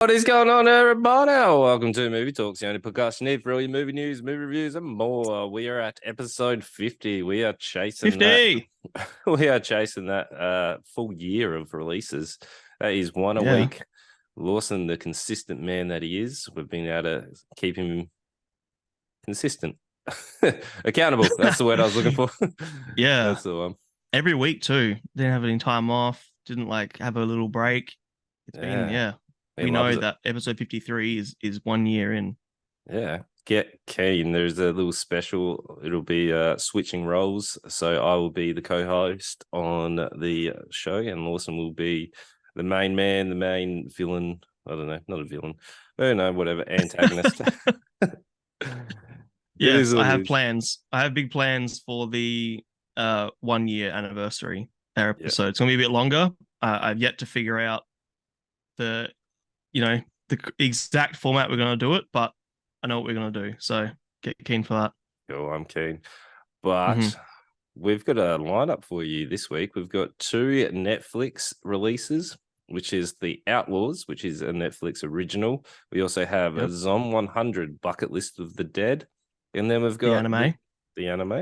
What is going on, everybody? Welcome to Movie Talks, the only podcast you need for all your movie news, movie reviews, and more. We are at episode 50. We are chasing that. 50. We are chasing that full year of releases. That is one a Yeah. week. Lawson, the consistent man that he is, we've been able to keep him consistent, accountable. That's the word I was looking for. Yeah. That's the one. Every week too. Didn't have any time off. Didn't like have a little break. It's been, Yeah, yeah. he We loves know it. that episode 53 is 1 year in. Yeah, get keen. There's a little special. It'll be switching roles. So I will be the co-host on the show, and Lawson will be the main man, the main villain. I don't know, not a villain. I don't know, whatever, antagonist. It is Yes, I what it have is. plans. I have big plans for the 1 year anniversary Yeah. episode. It's gonna be a bit longer. I've yet to figure out the you know the exact format we're gonna do it, but I know what we're gonna do. So get keen for that. Cool, I'm keen. But Hmm. we've got a lineup for you this week. We've got two Netflix releases, which is The Outlaws, which is a Netflix original. We also have a Yep. Zom 100 Bucket List of the Dead. And then we've The got anime. the anime.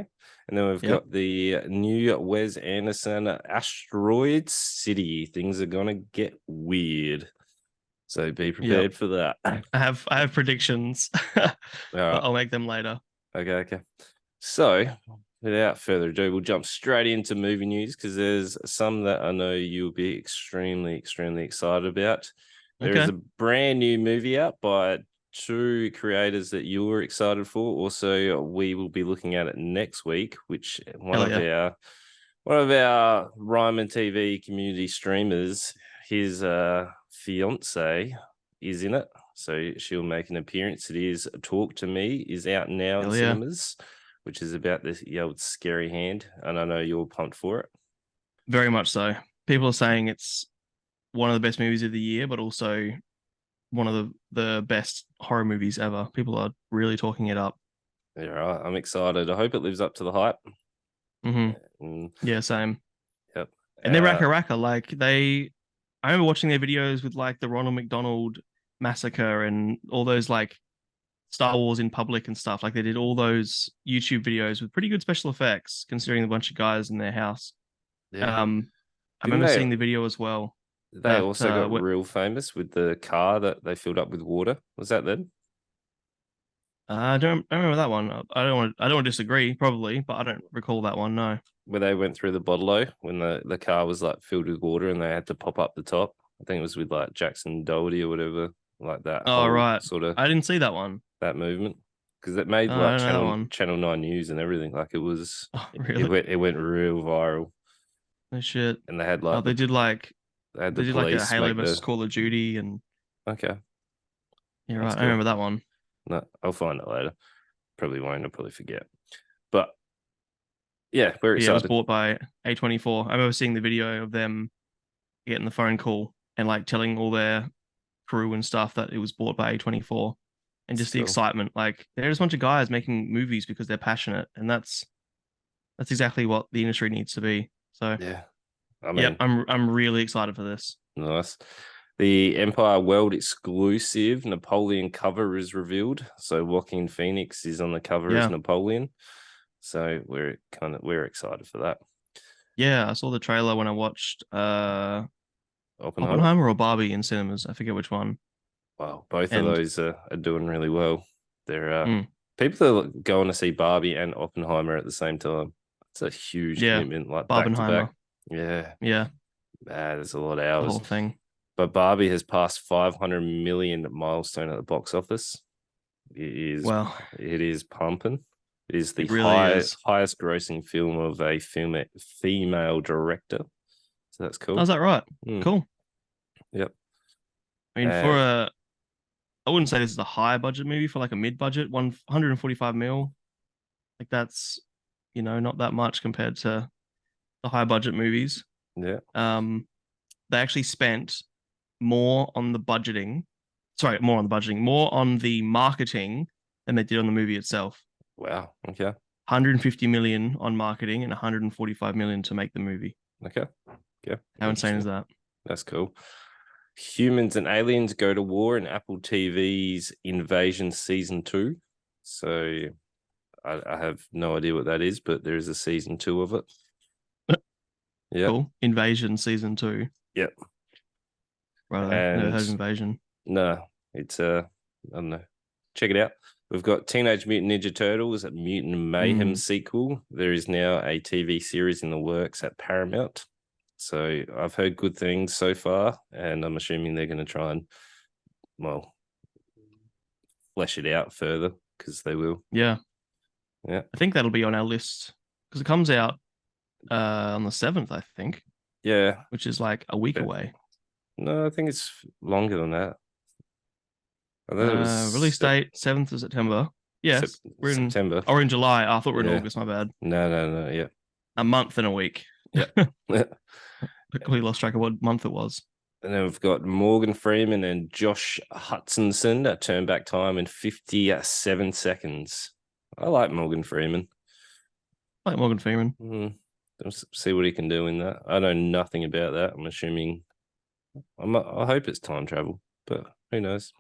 And then we've Yep. got the new Wes Anderson Asteroid City. Things are going to get weird. So be Yep. prepared for that. I have predictions, but All right. I'll make them later. Okay. So, without further ado, we'll jump straight into movie news because there's some that I know you'll be extremely excited about. There is Okay. a brand new movie out by two creators that you're excited for. Also, we will be looking at it next week, which one Hell of yeah. our Ryman TV community streamers, his fiance is in it. So she'll make an appearance. It is Talk to Me is out now in Hell yeah. cinemas, which is about this old scary hand. And I know you're pumped for it. Very much so. People are saying it's one of the best movies of the year, but also one of the best horror movies ever. People are really talking it up. Yeah, right. I'm excited. I hope it lives up to the hype. Hmm. Mm, Yeah, same. yep. And they're racka. I remember watching their videos with like the Ronald McDonald massacre and all those like Star Wars in public and stuff. Like they did all those YouTube videos with pretty good special effects, considering the bunch of guys in their house. Yeah. Um, I Didn't remember they? seeing the video as well. They That also got real famous with the car that they filled up with water. Was that then? I don't remember that one. I don't want to disagree, probably, but I don't recall that one. No. Where they went through the bottle when the car was like filled with water and they had to pop up the top. I think it was with like Jackson Doherty or whatever, like that Oh whole right, sort of I didn't see that one. that movement because it made Oh, I like don't know that Channel one. Channel 9 News and everything. Like Oh it really? went real viral, No shit. and they had Oh, like they the did like a police Halo make versus the Call of Duty, and okay. yeah, That's right. I cool. remember that one. No, I'll find it later. Probably won't. I'll probably forget. But yeah, we're But yeah, it was excited. bought by A24. I remember seeing the video of them getting the phone call and like telling all their crew and stuff that it was bought by A24, and It's just the cool. excitement. Like there's a bunch of guys making movies because they're passionate, and that's exactly what the industry needs to be. So, Yeah, I yep, mean, I'm really excited for this. nice. The Empire World exclusive Napoleon cover is revealed. So Joaquin Phoenix is on the cover as Yeah, Napoleon. So we're excited for that. yeah. I saw the trailer when I watched Oppenheimer. Oppenheimer or Barbie in cinemas. I forget which one. Wow, both of And those are doing really well. They're mm, people are going to see Barbie and Oppenheimer at the same time. It's a huge yeah, commitment, like back to back. Barbenheimer. Yeah, Yeah, there's a lot of the hours. whole thing. But Barbie has passed 500 million milestone at the box office. It is Well, it is pumping. It is the it really is. highest grossing film of a female director. So that's Oh, cool. is that right? Mm, Cool. yep. I mean, Uh, I wouldn't say this is a high budget movie for like a mid budget, 145 mil. Like that's, not that much compared to the high budget movies. yeah. Um, they actually spent more on the budgeting. Sorry, more on the marketing than they did on the movie itself. Wow. Okay. 150 million on marketing and 145 million to make the movie. Okay. Yeah. How insane is Interesting. that? That's cool. Humans and aliens go to war in Apple TV's Invasion Season 2. So I have no idea what that is, but there is a Season 2 of it. Yeah. Cool. Invasion season 2. Yep. Right. Never heard of Invasion. No, it's I don't know. Check it out. We've got Teenage Mutant Ninja Turtles, a Mutant Mayhem sequel. There is now a TV series in the works at Paramount. So I've heard good things so far, and I'm assuming they're going to try and, well, flesh it out further because they will. Yeah. Yeah. I think that'll be on our list because it comes out on the 7th, I think. Yeah. Which is like a week away. No, I think it's longer than that. I thought it was release date 7th of September. Yes, we're in September. Or in July. I thought we were in August. My bad. No. Yeah, a month and a week. Yeah. I completely lost track of what month it was. And then we've got Morgan Freeman and Josh Hutcherson, a turn back time in 57 seconds. I like Morgan Freeman. I like Morgan Freeman. Let's see what he can do in that. I know nothing about that. I'm assuming. I hope it's time travel, but who knows?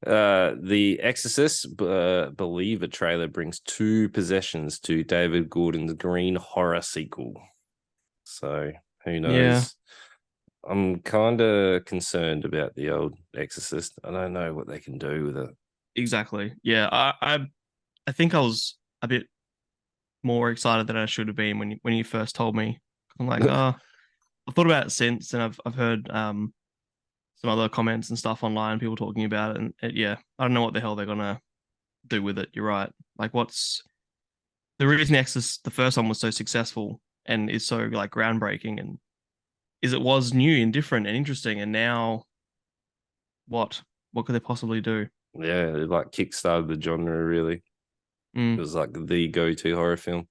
The Exorcist Believer trailer brings 2 possessions to David Gordon's Green horror sequel. So who knows? Yeah. I'm kind of concerned about the old Exorcist. I don't know what they can do with it. Exactly. Yeah, I think I was a bit more excited than I should have been when you first told me. I'm like, I've thought about it since, and I've heard some other comments and stuff online, people talking about it, and I don't know what the hell they're gonna do with it. You're right. Like, what's the reason the Exorcist, the first one, was so successful and is so like groundbreaking, and is it was new and different and interesting, and now what could they possibly do? Yeah, it like kickstarted the genre, really. It was like the go-to horror film.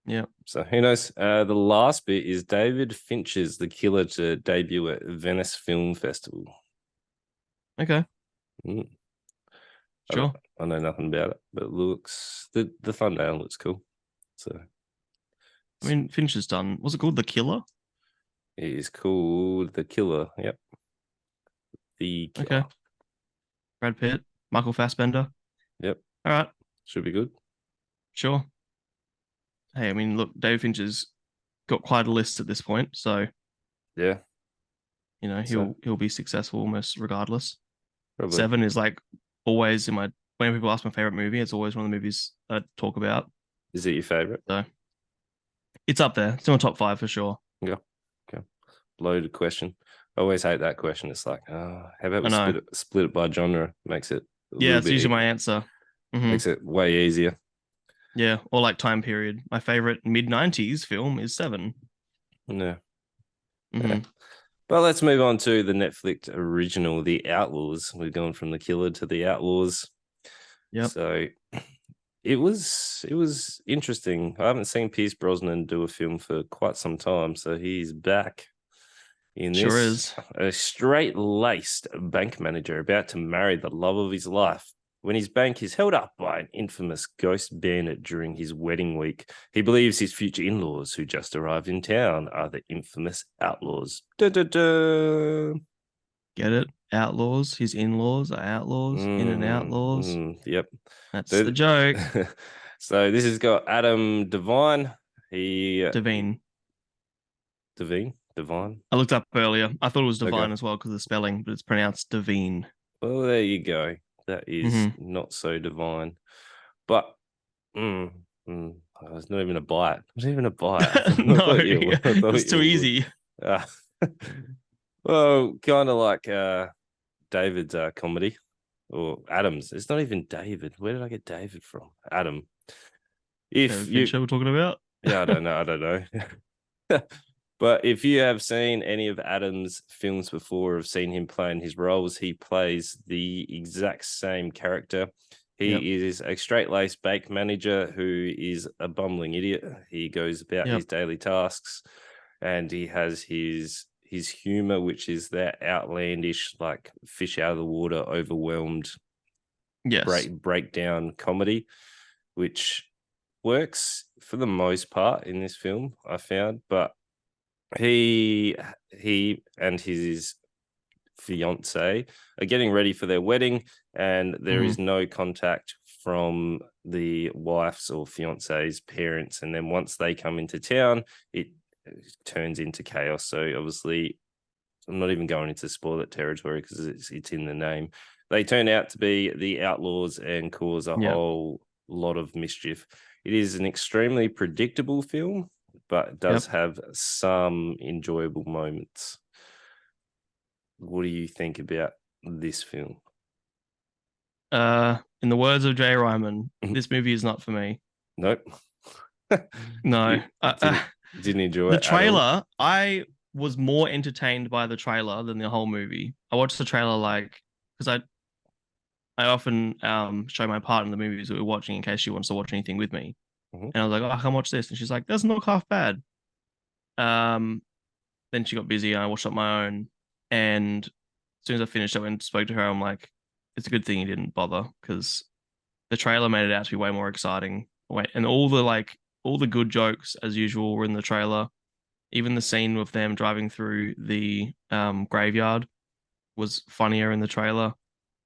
Yeah. So who knows? The last bit is David Fincher's The Killer to debut at Venice Film Festival. Okay. Sure. I know nothing about it, but it looks the thumbnail looks cool. So I mean, Fincher's done. Was it called The Killer? It is called The Killer. Yep. The Killer. Okay. Brad Pitt, Michael Fassbender. Yep. All right. Should be good. Sure. Hey, I mean, look, David Fincher's got quite a list at this point, so yeah, you know he'll be successful almost regardless. Probably. 7 is like always in my when people ask my favorite movie, it's always one of the movies I talk about. Is it your favorite? So it's up there. It's in my top 5 for sure. Yeah. Okay. Loaded question. I always hate that question. It's like, how about we split it by genre? Makes it it's usually my answer. Makes it way easier. Yeah, or like time period. My favorite mid-90s film is 7. Yeah. Yeah. But let's move on to the Netflix original, The Outlaws. We've gone from The Killer to The Outlaws. Yeah. So it was interesting. I haven't seen Pierce Brosnan do a film for quite some time, so he's back in this. Sure is. A straight-laced bank manager about to marry the love of his life. When his bank is held up by an infamous ghost bandit during his wedding week, he believes his future in-laws who just arrived in town are the infamous outlaws. Get it? Outlaws. His in-laws are outlaws. In and outlaws. Yep. That's the joke. So this has got Adam Devine. Devine. I looked up earlier. I thought it was Divine as well because of the spelling, but it's pronounced Devine. Well, there you go. That is not so divine. But it's not even a bite. It's not even a bite. No, it's too easy. Well, kind of like David's comedy. Or Adam's. It's not even David. Where did I get David from? Adam. Fincher we're talking about? Yeah, I don't know. But if you have seen any of Adam's films before, or have seen him playing his roles, he plays the exact same character. He is a straight-laced bank manager who is a bumbling idiot. He goes about his daily tasks, and he has his humor, which is that outlandish, like fish out of the water, overwhelmed, breakdown comedy, which works for the most part in this film, I found, but he and his fiance are getting ready for their wedding, and there is Mhm. no contact from the wife's or fiance's parents. And then once they come into town, it turns into chaos. So obviously, I'm not even going into spoiler territory because it's in the name. They turn out to be the outlaws and cause a Yeah. whole lot of mischief. It is an extremely predictable film, but it does Yep. have some enjoyable moments. What do you think about this film? In the words of Jay Ryman, this movie is not for me. Nope. No. You didn't enjoy The it at all. trailer, I was more entertained by the trailer than the whole movie. I watched the trailer like because I often show my partner the movies that we're watching in case she wants to watch anything with me. Mhm. And I was like, oh, I can watch this. And she's like, doesn't look half bad. Um, then she got busy and I watched it on my own. And as soon as I finished, I went and spoke to her. I'm like, it's a good thing you didn't bother because the trailer made it out to be way more exciting. Wait, and all the good jokes as usual were in the trailer. Even the scene with them driving through the graveyard was funnier in the trailer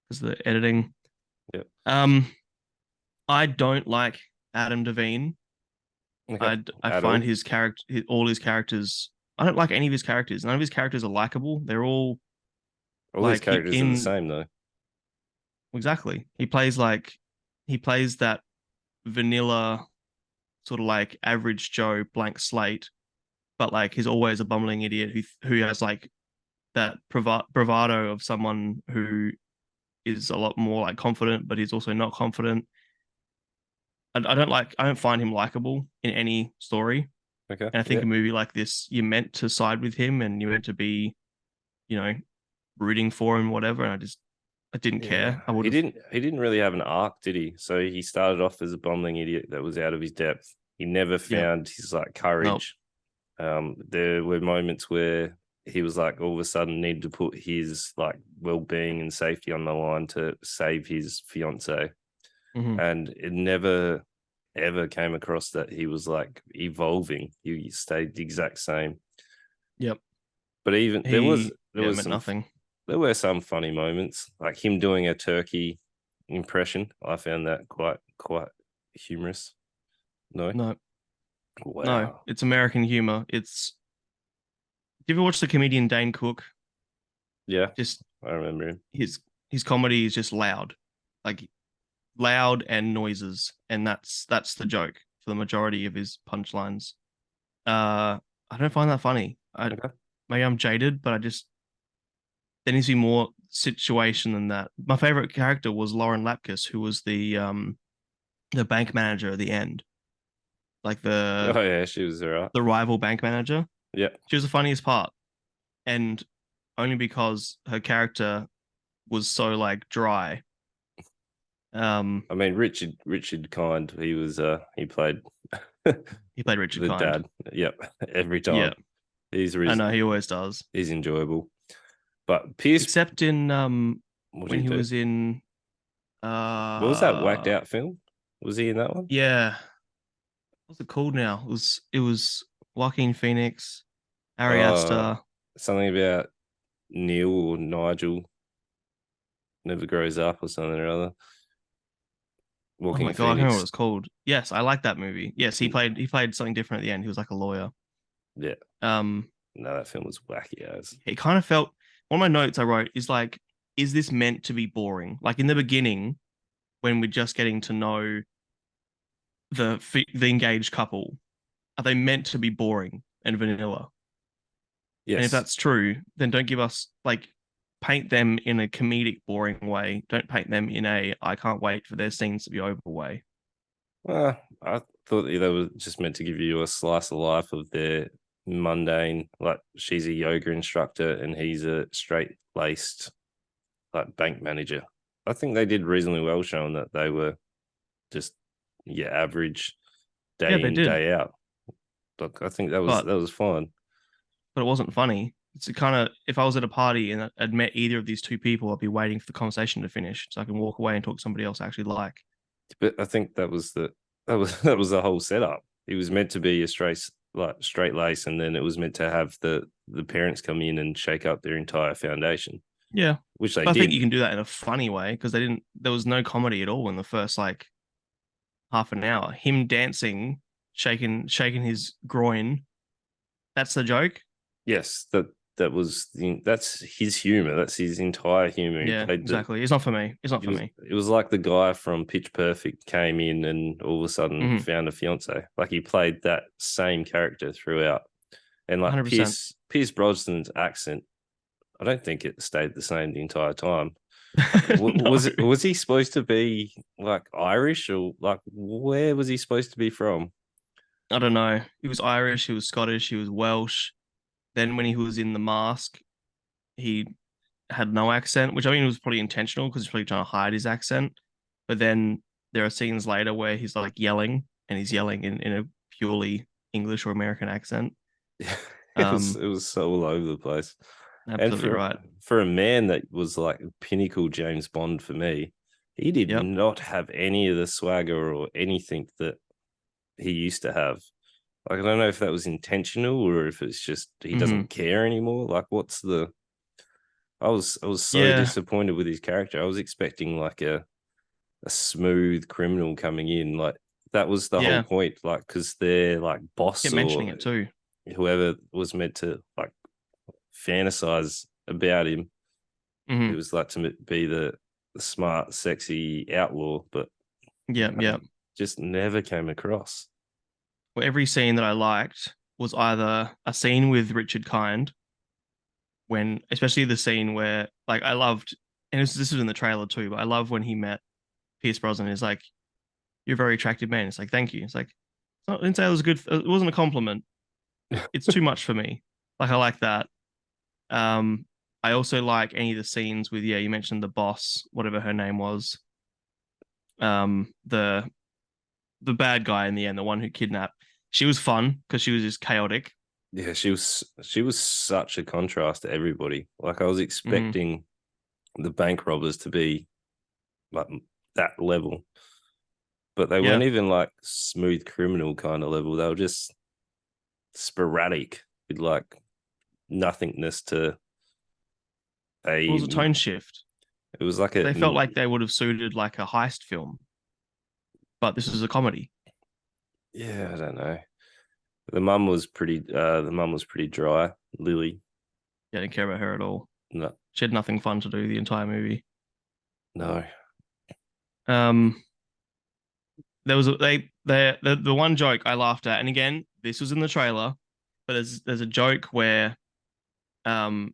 because the editing. Yep. Um, I don't like Adam Devine. Okay. I At find all. his character, all his characters. I don't like any of his characters. None of his characters are likable. They're all All his like characters are the in same though. exactly. He plays that vanilla sort of like average Joe blank slate, but like he's always a bumbling idiot who has like that bravado of someone who is a lot more like confident, but he's also not confident. I don't find him likable in any story. Okay. And I think Yeah. a movie like this, you're meant to side with him and you're meant to be, you know, rooting for him, whatever. And I didn't Yeah. care. I would He have, didn't really have an arc, did he? So he started off as a bumbling idiot that was out of his depth. He never yeah, found his like no, courage. There were moments where he was like all of a sudden needed to put his like well-being and safety on the line to save his fiance. mm-hmm. And it never ever came across that he was like evolving. He stayed the exact same. Yep. But even there Yeah, was meant nothing. there were some funny moments, like him doing a turkey impression. I found that quite humorous. No, No, no, wow, it's American humor. Do you ever watch the comedian Dane Cook? yeah, Just I remember him. his his comedy is just loud, like loud and noises, and that's the joke for the majority of his punchlines. I don't find that funny. I Okay. maybe I'm jaded, but there needs to be more situation than that. My favorite character was Lauren Lapkus, who was the bank manager at the end, like Oh yeah, she was all right. the rival bank manager. Yeah, She was the funniest part, and only because her character was so like dry. I mean Richard Kind. He was he played He played Richard the Kind. dad. Yep, every Yeah, time. He's I know he always does. he's enjoyable. But Pierce, Except in what did when he he do? was in What was that whacked uh out film? Was he in that one? yeah, what's it called now? It was Joaquin Phoenix, Ari Uh, Aster. something about Neil or Nigel never grows up or something or other. Oh Walking my god, I can't remember what Phoenix. it's called. Yes, I like that movie. Yes, he played something different at the end. He was like a lawyer. Yeah, Um, no, that film was wacky as. it kind of felt one of my notes I wrote is like, is this meant to be boring? Like in the beginning, when we're just getting to know the engaged couple, are they meant to be boring and vanilla? And if Yes. that's true, then don't give us like paint them in a comedic boring way. Don't paint them in a I can't wait for their scenes to be over way. I thought they were just meant to give you a slice of life of their mundane, like she's a yoga instructor and he's a straight laced like bank manager. I think they did reasonably well showing that they were just average Yeah, day they in, did, day out. Look, I think but that was fine. it wasn't funny. It's kind of if I was at a party and I'd met either of these two people, I'd be waiting for the conversation to finish so I can walk away and talk to somebody else I actually like. But I think that was the whole setup. It was meant to be a straight lace, and then it was meant to have the parents come in and shake up their entire foundation. Yeah. which they But I think did. you can do that in a funny way because there was no comedy at all in the first like half an hour. Him dancing, shaking his groin. That's the joke. Yes, that's his humor. That's his entire humor. He Yeah, played the. exactly. It's not for me. It's not It for was me. it was like the guy from Pitch Perfect came in and all of a sudden Mm-hmm. found a fiance. Like he played that same character throughout. And like 100%. Pierce Brosnan's accent, I don't think it stayed the same the entire time. Like, No, was he supposed to be like Irish or like where was he supposed to be from? I don't know. He was Irish, he was Scottish, he was Welsh. Then when he was in The Mask, he had no accent, which I mean was probably intentional because he's probably trying to hide his accent. But then there are scenes later where he's like yelling and he's yelling in a purely English or American accent. Um, It was so all over the place. And Absolutely right. for a man that was like pinnacle James Bond for me, he did Yep. not have any of the swagger or anything that he used to have. Like I don't know if that was intentional or if it's just he Hmm. doesn't care anymore. Like what's the I was so Yeah. disappointed with his character. I was expecting like a smooth criminal coming in. Like that was the whole Yeah. point. Like because they're like boss Kept mentioning or it too. whoever was meant to like fantasize about him. He Hmm. was like to be the smart, sexy outlaw, but Yeah. no, Yeah. just never came across. Well, every scene that I liked was either a scene with Richard Kind when, especially the scene where, like, I loved, and this was in the trailer too, but I love when he met Pierce Brosnan. He's like, "You're a very attractive man." It's like, "Thank you." It's like, I didn't say it was a good. It wasn't a compliment. It's too much for me. Like, I like that. Um, I also like any of the scenes with, yeah, you mentioned the boss, whatever her name was. The bad guy in the end, the one who kidnapped. She was fun because she was just chaotic. Yeah, she was such a contrast to everybody. Like I was Hmm. expecting the bank robbers to be like that level, but they weren't Yeah. even like smooth criminal kind of level. They were just sporadic with like nothingness to It was a. a tone shift. It was like a They felt like they would have suited like a heist film, but this is a comedy. yeah, I don't know. The mum was pretty dry. Lily, Yeah, I didn't care about her at all. no, She had nothing fun to do the entire movie. no. Um, there was a, the one joke I laughed at, and again, this was in the trailer, but there's a joke where um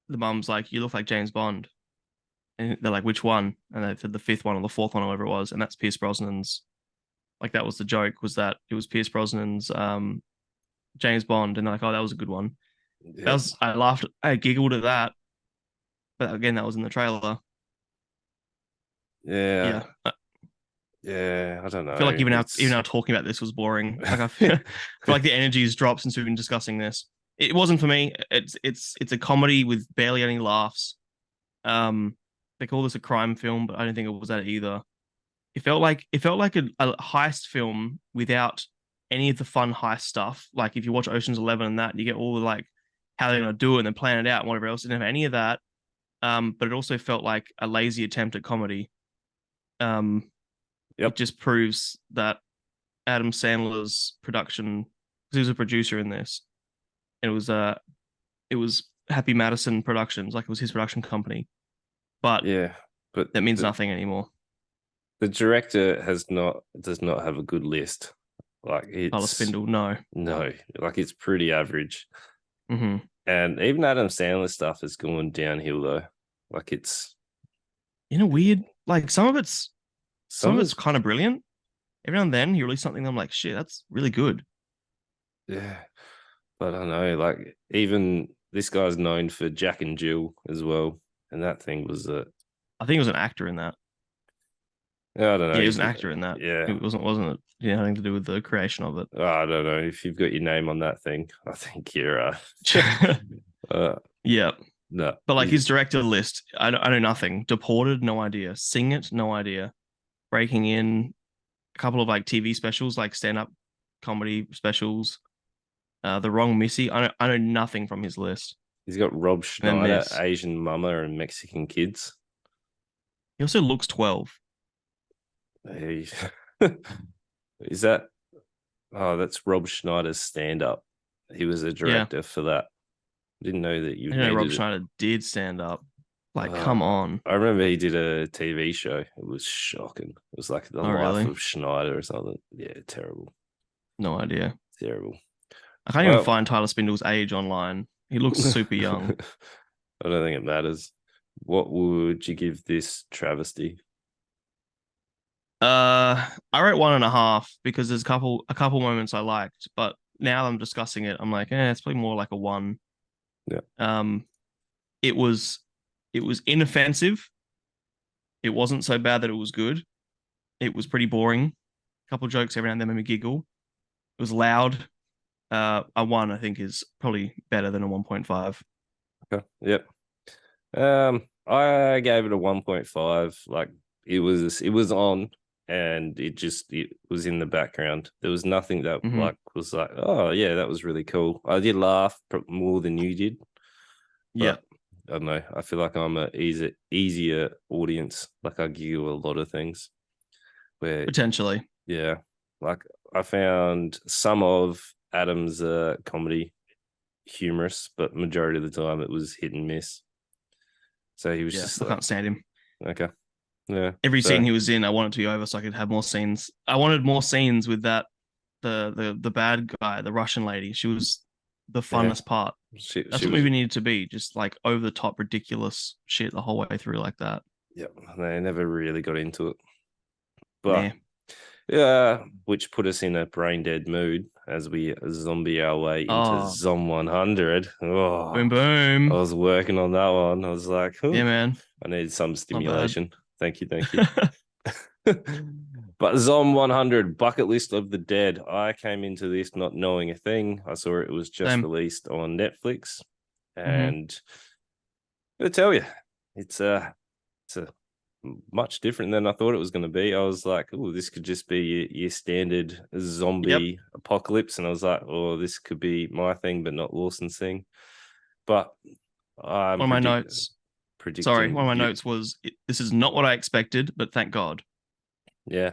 the mum's like, "You look like James Bond," and they're like, "Which one?" And they said the fifth one or the fourth one or whatever it was, and that's Pierce Brosnan's. Like that was the joke, was that it was Pierce Brosnan's James Bond, and they're like, "Oh, that was a good one." That Yeah, was I laughed, I giggled at that, but again, that was in the trailer. yeah, Yeah, yeah. I don't I feel like know. even It's now talking about this was boring. Like I feel like the energy's dropped since we've been discussing this. It wasn't for me. It's a comedy with barely any laughs. Um, they call this a crime film, but I don't think it was that either. It felt like a heist film without any of the fun heist stuff. Like if you watch Ocean's 11 and that, you get all the like how they're gonna do it and then plan it out and whatever else. It didn't have any of that. But it also felt like a lazy attempt at comedy. Um, it yep, just proves that Adam Sandler's production, because he was a producer in this. It was Happy Madison Productions, like it was his production company. But yeah. But that means nothing anymore. the director has not does not have a good list. Like Tyler it's Spindle, no. no, like it's pretty average. Hmm. And even Adam Sandler stuff has gone downhill though. Like it's In a weird, like some some of of it's it's kind of brilliant. Every now and then he released something that I'm like, shit, that's really good. yeah. But I don't know, like even this guy's known for Jack and Jill as well. And that thing was I think he was an actor in that. I don't know. Yeah, he was an actor in that. Yeah. It wasn't it? Yeah, nothing to do with the creation of it. Oh, I don't know if you've got your name on that thing. I think you're uh Yeah, no. but like his director list, I know nothing. Deported, no idea. Sing It, no idea. Breaking In, a couple of like TV specials, like stand-up comedy specials. The Wrong Missy, I know nothing from his list. He's got Rob and then Schneider, this. Asian mama, and Mexican kids. He also looks 12. He- Is that? Oh, that's Rob Schneider's stand up. He was a Yeah. director for that. Didn't know that you I didn't know Rob needed it. Schneider did stand up. Like, come Uh, on. I remember he did a TV show. It was shocking. It was like the Oh, life really? of Schneider or something. Yeah, terrible, No idea. terrible. I can't even Well, find Tyler Spindle's age online. He looks super young. I don't think it matters. What would you give this travesty? I wrote 1.5 because there's a couple moments I liked, but now I'm discussing it. I'm like, it's probably more like a one. Yeah. Um, it was it was inoffensive. It wasn't so bad that it was good. It was pretty boring. A couple jokes every now and then made me giggle. It was loud. A one I think is probably better than a 1.5. Okay. Yep. I gave it a 1.5. Like it was on and it was in the background. There was nothing that Mm-hmm. like was like, oh yeah, that was really cool. I did laugh more than you did, Yeah, but I don't know. I feel like I'm a easier audience. Like I give you a lot of things where potentially. yeah, like I found some of Adam's comedy humorous, but majority of the time it was hit and miss. So he was Yeah, just I like, can't stand him. okay, yeah. Every scene So he was in, I wanted to be over so I could have more scenes. I wanted more scenes with that the bad guy, the Russian lady. She was the yeah, funnest part. she That's what was movie needed to be, just like over the top, ridiculous shit the whole way through like that. yeah. They never really got into it, but Nah. yeah, which put us in a brain dead mood as we zombie our way into Oh, Zom 100. boom Oh, I boom. was working on that one. I was like, Yeah, oh, man. I need some Not bad. stimulation. Thank you, thank you. But Zom 100 bucket list of the dead. I came into this not knowing a thing. I saw it was just Same. released on Netflix, Mm-hmm. and I'm gonna tell you, it's a much different than I thought it was going to be. I was like, oh, this could just be your standard Yep. zombie apocalypse, and I was like, oh, this could be my thing, but not Lawson's thing. But I'm One of my notes. Sorry, one of predicting my you, notes was this is not what I expected, but thank God. yeah.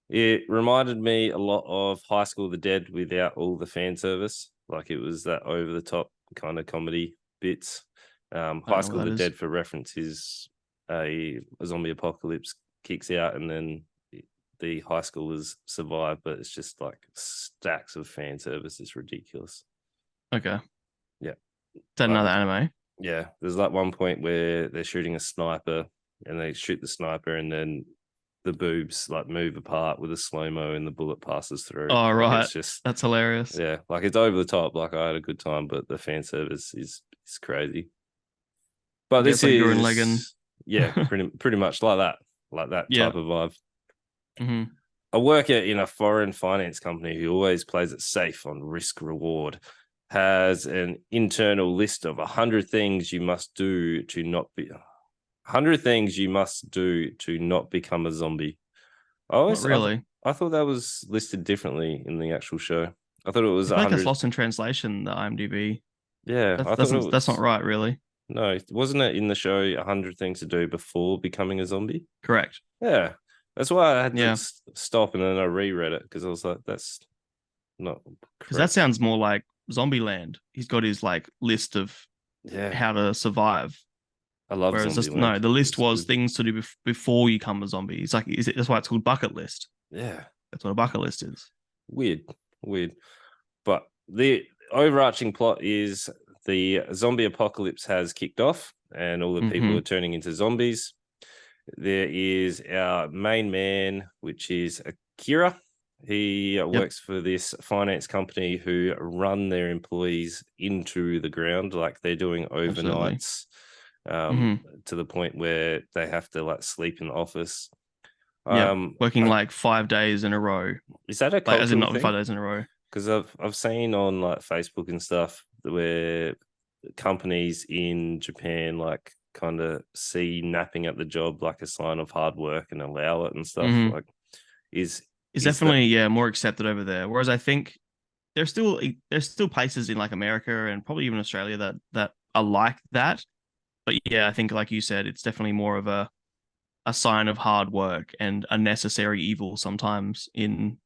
It reminded me a lot of High School of the Dead without all the fan service. Like it was that over the top kind of comedy bits. I don't High know School what of that the is. Dead, for reference, is a zombie apocalypse kicks out and then the high schoolers survive, but it's just like stacks of fan service. It's ridiculous. Okay. Yeah. Is that Like, another anime? yeah. There's like one point where they're shooting a sniper and they shoot the sniper and then the boobs like move apart with a slow mo and the bullet passes through. Oh, Like right. it's just That's hilarious. yeah, like it's over the top. Like I had a good time, but the fan service is crazy. But It this gets like Gurren Lagann. is yeah, pretty much like that Yeah. type of vibe. Mm-hmm. A worker in a foreign finance company who always plays it safe on risk reward has an internal list of 100 things you must do to not be 100 things you must do to not become a zombie. I Not always really. I thought that was listed differently in the actual show. I thought it was I feel like that's 100. lost in translation, the IMDb. Yeah, That's I thought that's it not that's not was right, really. no, wasn't it in the show 100 things to do before becoming a zombie? Correct. Yeah. That's why I had to Yeah. stop and then I reread it because I was like, that's not Because that correct. sounds more like Zombieland. He's got his like list of Yeah. how to survive. I love Whereas this, no, Zombieland. the list It's was good. things to do before you become a zombie. It's like, that's why it's called bucket list. Yeah. That's what a bucket list is. Weird. Weird. But the overarching plot is the zombie apocalypse has kicked off and all the people Mm-hmm. are turning into zombies. There is our main man, which is Akira. He Yep. works for this finance company who run their employees into the ground, like they're doing Absolutely. overnights, Mm-hmm. to the point where they have to like sleep in the office. Yep. Working I, like 5 days in a row. is that a Like, as in cultural not thing? 5 days in a row. Because I've seen on like Facebook and stuff where companies in Japan like kind of see napping at the job like a sign of hard work and allow it and stuff. Mm-hmm. Like, is It's is that definitely, yeah, more accepted over there. Whereas I think there's still places in like America and probably even Australia that are like that. But yeah, I think like you said, it's definitely more of a sign of hard work and a necessary evil sometimes in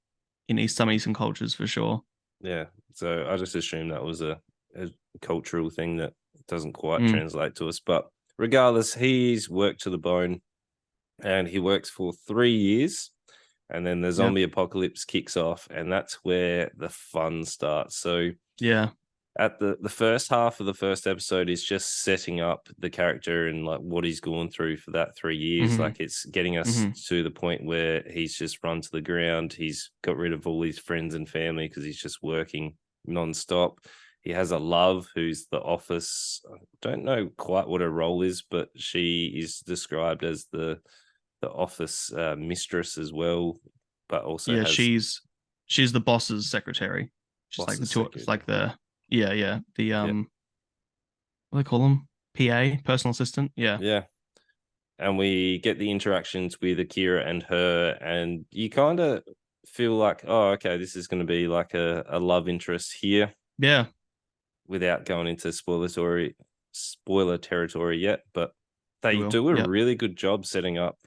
some Eastern cultures for sure. Yeah. So I just assumed that was a cultural thing that doesn't quite Mm, translate to us. But regardless, he's worked to the bone and he works for 3 years. And then the yep. zombie apocalypse kicks off, and that's where the fun starts. So Yeah. at the first half of the first episode is just setting up the character and like what he's gone through for that 3 years. Hmm. Like it's getting us Hmm. to the point where he's just run to the ground. He's got rid of all his friends and family because he's just working nonstop. He has a love who's the office. I don't know quite what her role is, but she is described as the office mistress as well, but also Yeah, has she's the boss's secretary. She's like the boss's two, it's secretary. like the yeah, yeah. The Yeah, what do they call them? PA, personal assistant. Yeah. yeah. And we get the interactions with Akira and her, and you kind of feel like, oh, okay, this is going to be like a love interest here Yeah. without going into spoiler territory yet. But You they will. do a Yep. really good job setting up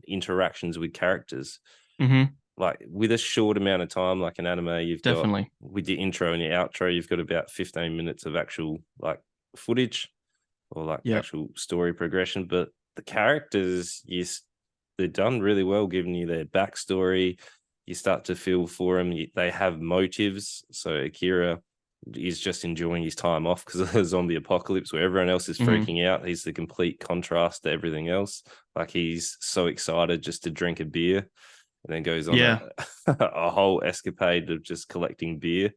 interactions with characters. Hmm. Like with a short amount of time, like an anime, you've got Definitely. with your intro and your outro, you've got about 15 minutes of actual like footage or like Yep. actual story progression. But the characters, yes, they're done really well, giving you their backstory. You start to feel for them. They have motives. So Akira is just enjoying his time off because of the zombie apocalypse where everyone else is Hmm. freaking out. He's the complete contrast to everything else. Like he's so excited just to drink a beer and then goes on Yeah. a whole escapade of just collecting beer.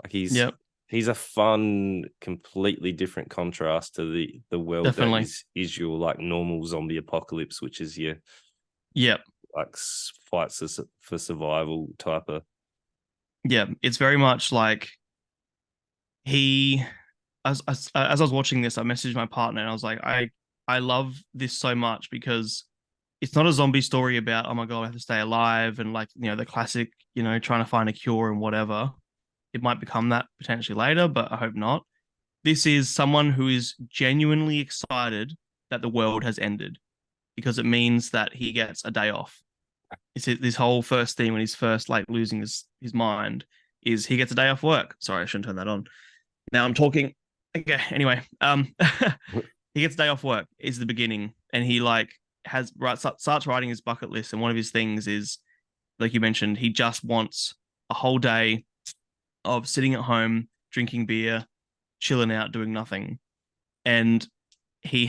Like Yep. he's a fun, completely different contrast to the world that Definitely. is your like normal zombie apocalypse, which is your Yep. like fights for survival type of. Yeah. It's very much like he as I was watching this, I messaged my partner and I was like, I love this so much because it's not a zombie story about, oh my god, I have to stay alive and like, the classic, trying to find a cure and whatever. It might become that potentially later, but I hope not. This is someone who is genuinely excited that the world has ended because it means that he gets a day off. It's this whole first theme when he's first like losing his mind is he gets a day off work. Sorry, I shouldn't turn that on. Now I'm talking. Okay, anyway, he gets a day off work is the beginning, and he like starts writing his bucket list, and one of his things is like you mentioned, he just wants a whole day of sitting at home, drinking beer, chilling out, doing nothing. And he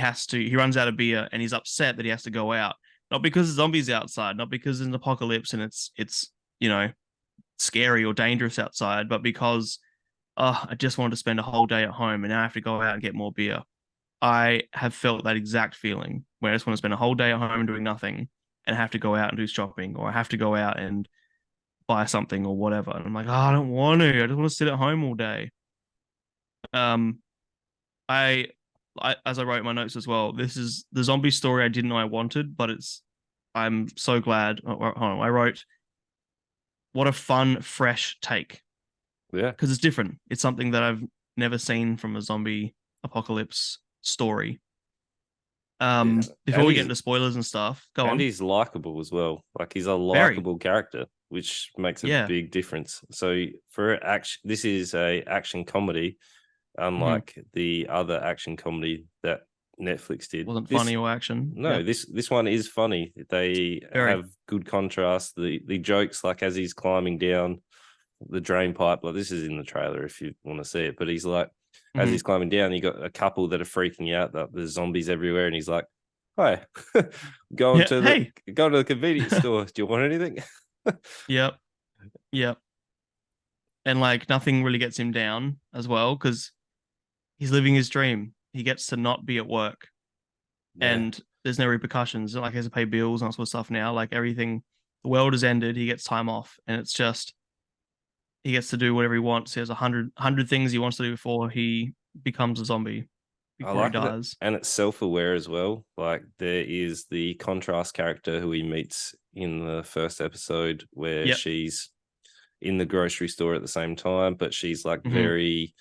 runs out of beer and he's upset that he has to go out. Not because the zombies outside, not because there's an apocalypse and it's you know, scary or dangerous outside, but because I just wanted to spend a whole day at home and now I have to go out and get more beer. I have felt that exact feeling where I just want to spend a whole day at home doing nothing and have to go out and do shopping or I have to go out and buy something or whatever. And I'm like, oh, I don't want to. I just want to sit at home all day. Um, I, as I wrote in my notes as well, this is the zombie story I didn't know I wanted, but I'm so glad. Hold on, I wrote, what a fun, fresh take Yeah, because it's different. It's something that I've never seen from a zombie apocalypse story. yeah, Before we get into spoilers and stuff, go and on. he's likable as well. Like he's a Very, likable character, which makes a yeah. big difference. So for action, this is a action comedy, Hmm. unlike the other action comedy that Netflix did. Wasn't This funny or action. no, Yep, this one is funny. They very. have good contrast. The jokes, like as he's climbing down the drain pipe, like this is in the trailer if you want to see it, but he's like, as Hmm. he's climbing down, you got a couple that are freaking out that there's zombies everywhere, and he's like, "Hi, Yeah. Hey. going to the convenience store. Do you want anything?" Yep. Yep. And like nothing really gets him down as well because he's living his dream. He gets to not be at work Yeah, and there's no repercussions. Like he has to pay bills and all sort of stuff now. Like everything, the world has ended. He gets time off, and it's just he gets to do whatever he wants. He has a hundred things he wants to do before he becomes a zombie, I before he like it, dies. and it's self-aware as well. Like there is the contrast character who he meets in the first episode, where Yep. she's in the grocery store at the same time, but she's like Hmm. very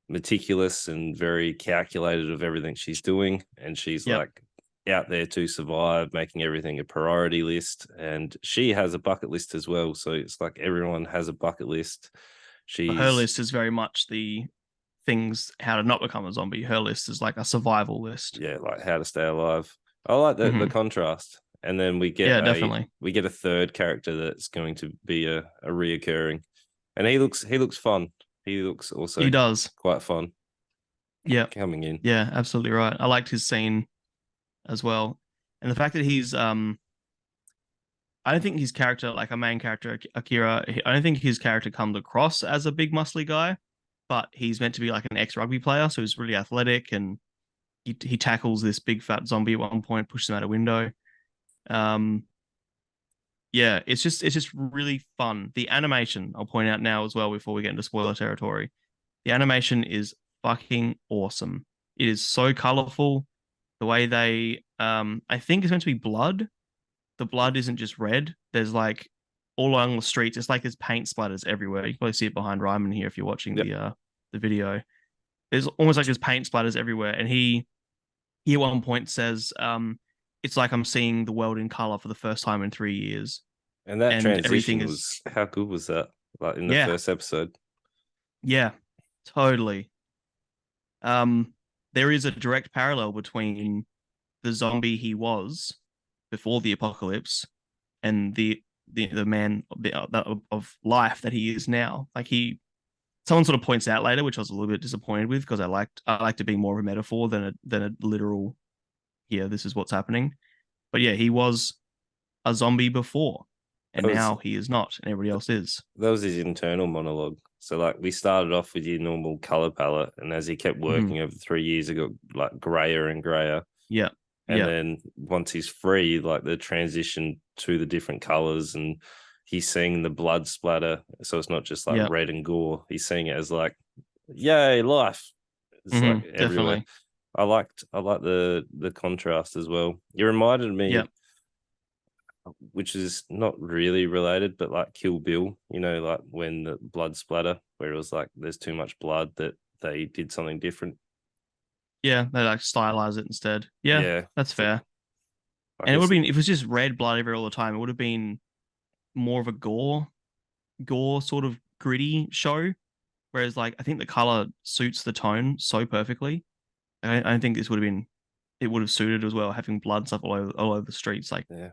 meticulous and very calculated of everything she's doing, and she's Yep. like out there to survive, making everything a priority list. And she has a bucket list as well. So it's like everyone has a bucket list. Her She's list is very much the things how to not become a zombie. Her list is like a survival list. yeah, like how to stay alive. I like the Hmm. contrast. And then Yeah, definitely. we get a third character that's going to be a reoccurring. And he looks fun. He looks He also does. quite fun Yeah. coming in. Yeah, absolutely right. I liked his scene as well. And the fact that he's I don't think his character, like a main character, Akira, I don't think his character comes across as a big muscly guy, but he's meant to be like an ex-rugby player, so he's really athletic and he tackles this big fat zombie at one point, pushes him out a window. Um, yeah, it's just really fun. The animation, I'll point out now as well before we get into spoiler territory. The animation is fucking awesome. It is so colorful. The way they I think it's meant to be blood. The blood isn't just red. There's like all along the streets, it's like there's paint splatters everywhere. You can probably see it behind Ryman here if you're watching Yep. the video. There's almost like there's paint splatters everywhere. And he at one point says, it's like I'm seeing the world in color for the first time in 3 years. And that And everything transition is was how good was that? Like in the yeah, first episode. yeah, totally. Um, there is a direct parallel between the zombie he was before the apocalypse and the man of life that he is now. Like someone sort of points out later, which I was a little bit disappointed with because I liked it being more of a metaphor than a literal. Yeah, this is what's happening. But yeah, he was a zombie before, and That was now he is not, and everybody else is. that was his internal monologue. So like we started off with your normal color palette, and as he kept Mm-hmm. working over 3 years, it got like grayer and grayer. Yeah, And yeah, then once he's free, like the transition to the different colors, and he's seeing the blood splatter. So it's not just like yeah. red and gore. He's seeing it as like, yay, life. It's like everywhere. Definitely. I like the contrast as well. It reminded Yeah, me, which is not really related, but like Kill Bill, like when the blood splatter, where it was like there's too much blood that they did something different. yeah. They like stylize it instead. Yeah, Yeah. that's So fair. like And it would have it's been if it was just red blood everywhere all the time. It would have been more of a gore sort of gritty show. Whereas like I think the color suits the tone so perfectly. I think this would have been it would have suited as well having blood stuff all over the streets. Like yeah.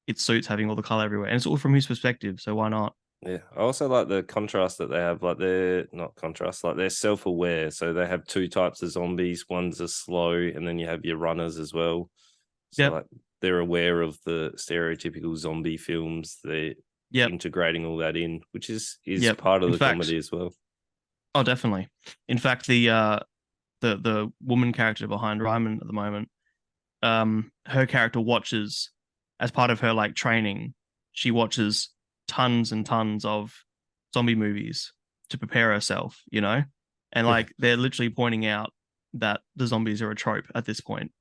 it suits having all the color everywhere, and it's all from his perspective. So why not? Yeah, I also like the contrast that they have. Like they're not contrast, like they're self-aware. So they have two types of zombies. One's a slow, and then you have your runners as well. So Yep, like they're aware of the stereotypical zombie films. They're yep, integrating all that in, which is yep. part of In the fact, comedy as well. oh, definitely. In fact, the woman character behind Ryman at the moment, her character watches as part of her like training. She watches tons and tons of zombie movies to prepare herself. And Yeah, like they're literally pointing out that the zombies are a trope at this point,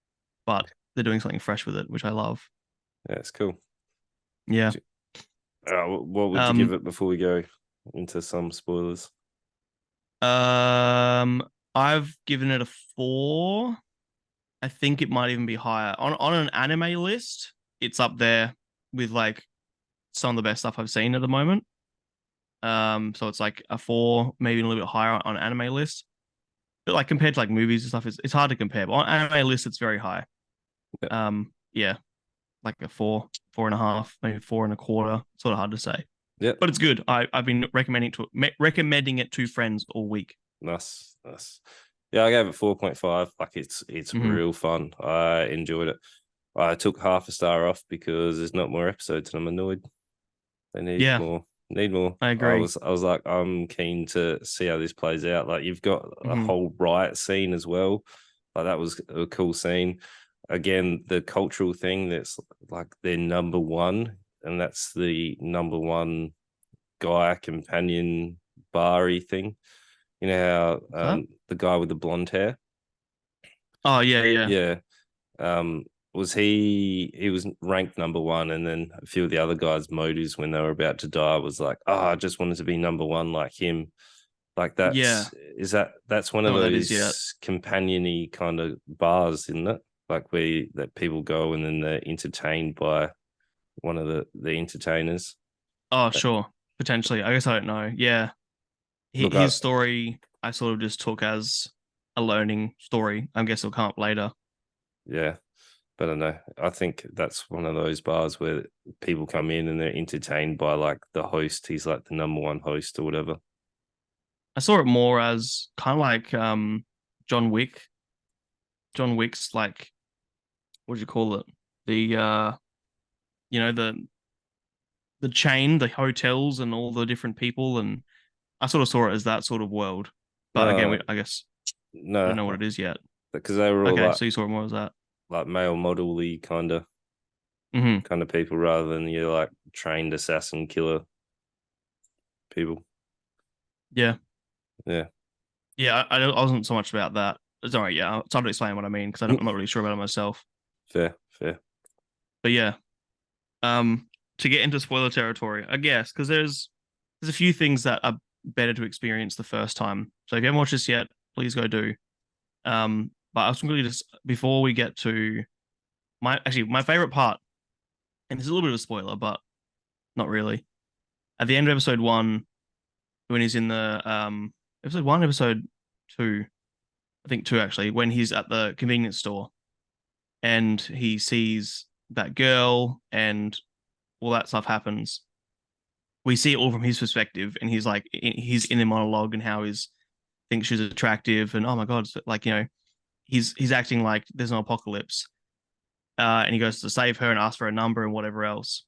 but they're doing something fresh with it, which I love. it's cool. Yeah. What would you give Um. it before we go into some spoilers? Um. I've given it a 4. I think it might even be higher on an anime list. It's up there with like some of the best stuff I've seen at the moment. So it's like a 4, maybe a little bit higher on anime list. But like compared to like movies and stuff, it's hard to compare. But on anime list, it's very high. Yeah, Yeah, like a 4, 4.5, maybe 4.25. Sort of hard to say, yeah, but it's good. I've been recommending it to friends all week. nice, nice. Yeah, I gave it 4.5. Like it's Hmm. real fun. I enjoyed it. I took half a star off because there's not more episodes, and I'm annoyed. They need Yeah, more. Need more. I I agree. was I was like, I'm keen to see how this plays out. Like you've got a Hmm. whole riot scene as well. Like that was a cool scene. Again, the cultural thing that's like their number one, and that's the number one guy companion Bari thing. You know What's how that? the guy with the blonde hair? Oh yeah, yeah. Yeah. Um, was he was ranked number one, and then a few of the other guys' motives when they were about to die was like, oh, I just wanted to be number one like him. Like Yeah, that's one I of know what that is yet. those companion-y kind of bars, isn't it? Like where that people go and then they're entertained by one of the entertainers. Oh, sure, potentially. I guess I don't know. Yeah, Look his up, story I sort of just took as a learning story. I guess it'll come up later. yeah, but I don't know. I think that's one of those bars where people come in and they're entertained by like the host. He's like the number one host or whatever. I saw it more as kind of like John Wick. John Wick's like, what do you call it? The you know, the chain, the hotels and all the different people, and I sort of saw it as that sort of world. But again, No, I guess we don't know what no, it is yet. because they were all Okay, so you saw it more as that. like male model-y Hmm. kind of people rather than your like trained assassin killer people. Yeah, Yeah, yeah. I wasn't so much about that. Sorry, yeah. It's hard to explain what I mean because I'm not really sure about it myself. fair, fair. But yeah, um, to get into spoiler territory, I guess because there's a few things that are better to experience the first time. So if you haven't watched this yet, please go do. But I was really just before we get to my favorite part, and it's a little bit of a spoiler, but not really. At the end of episode one, when he's in the episode one, episode two, I think two actually, when he's at the convenience store and he sees that girl and all that stuff happens. We see it all from his perspective, and he's like he's in a monologue and how he's thinks she's attractive, and oh my god, like he's acting like there's no apocalypse, and he goes to save her and ask for a number and whatever else.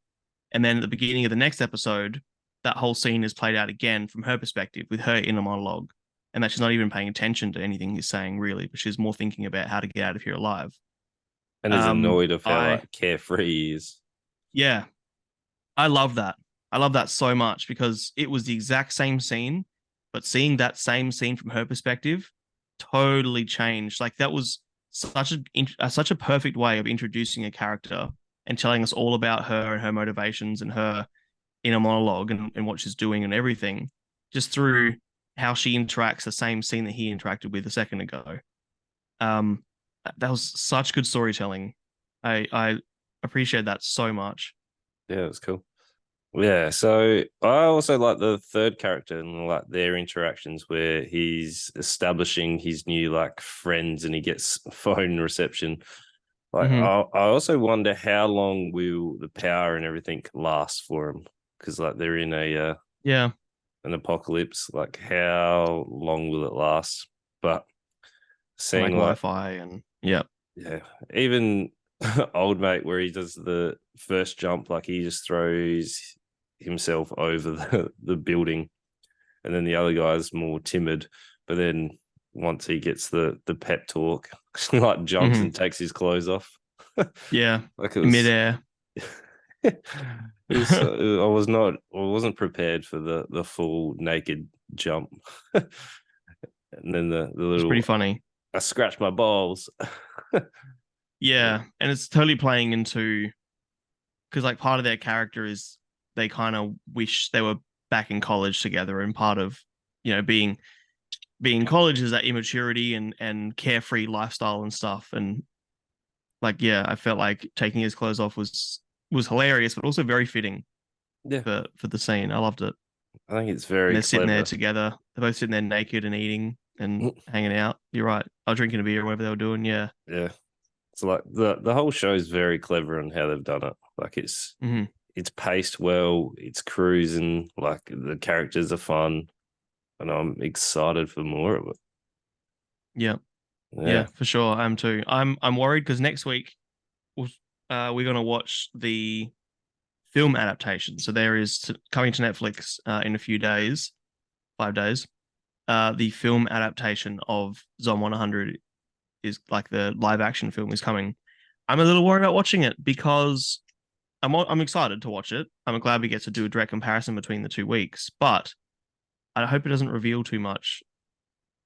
And then at the beginning of the next episode, that whole scene is played out again from her perspective with her inner monologue, and that she's not even paying attention to anything he's saying really, but she's more thinking about how to get out of here alive. And is annoyed of how I like carefree he is. Yeah, I love that. I love that so much because it was the exact same scene, but seeing that same scene from her perspective totally changed. Like that was such a perfect way of introducing a character and telling us all about her and her motivations and her inner monologue and what she's doing and everything, just through how she interacts the same scene that he interacted with a second ago. Um, that was such good storytelling. I appreciate that so much. Yeah, it's cool. Yeah, so I also like the third character and like their interactions where he's establishing his new like friends and he gets phone reception. Like Hmm. I also wonder how long will the power and everything last for him because like they're in a Yeah, an apocalypse. Like how long will it last? But and like seeing like Wi-Fi and yeah. yeah, even old mate where he does the first jump, like he just throws himself over the building, and then the other guy's more timid, but then once he gets the pep talk, like jumps Hmm. and takes his clothes off. Yeah, Like in midair. it was. I wasn't prepared for the full naked jump, and then the It's pretty little funny. I scratched my balls. Yeah. Yeah, and it's totally playing into because like part of their character is they kind of wish they were back in college together, and part of being in college is that immaturity and carefree lifestyle and stuff. And like yeah, I felt like taking his clothes off was hilarious, but also very fitting Yeah, for the scene. I loved it. I think it's And very they're sitting there clever. together. They're both sitting there naked and eating and hanging out. You're right. I was drinking a beer or whatever they were doing. Yeah. Yeah, it's like the whole show is very clever on how they've done it. Like Hmm. it's paced well, it's cruising, like the characters are fun, and I'm excited for more of it. Yeah. Yeah. Yeah, for sure. I am too. I'm worried because next week we'll, we're gonna watch the film adaptation. So there is coming to Netflix in a few days, 5 days. The film adaptation of Zom 100 is like the live action film is coming. I'm a little worried about watching it because I'm excited to watch it. I'm glad we get to do a direct comparison between the 2 weeks, but I hope it doesn't reveal too much.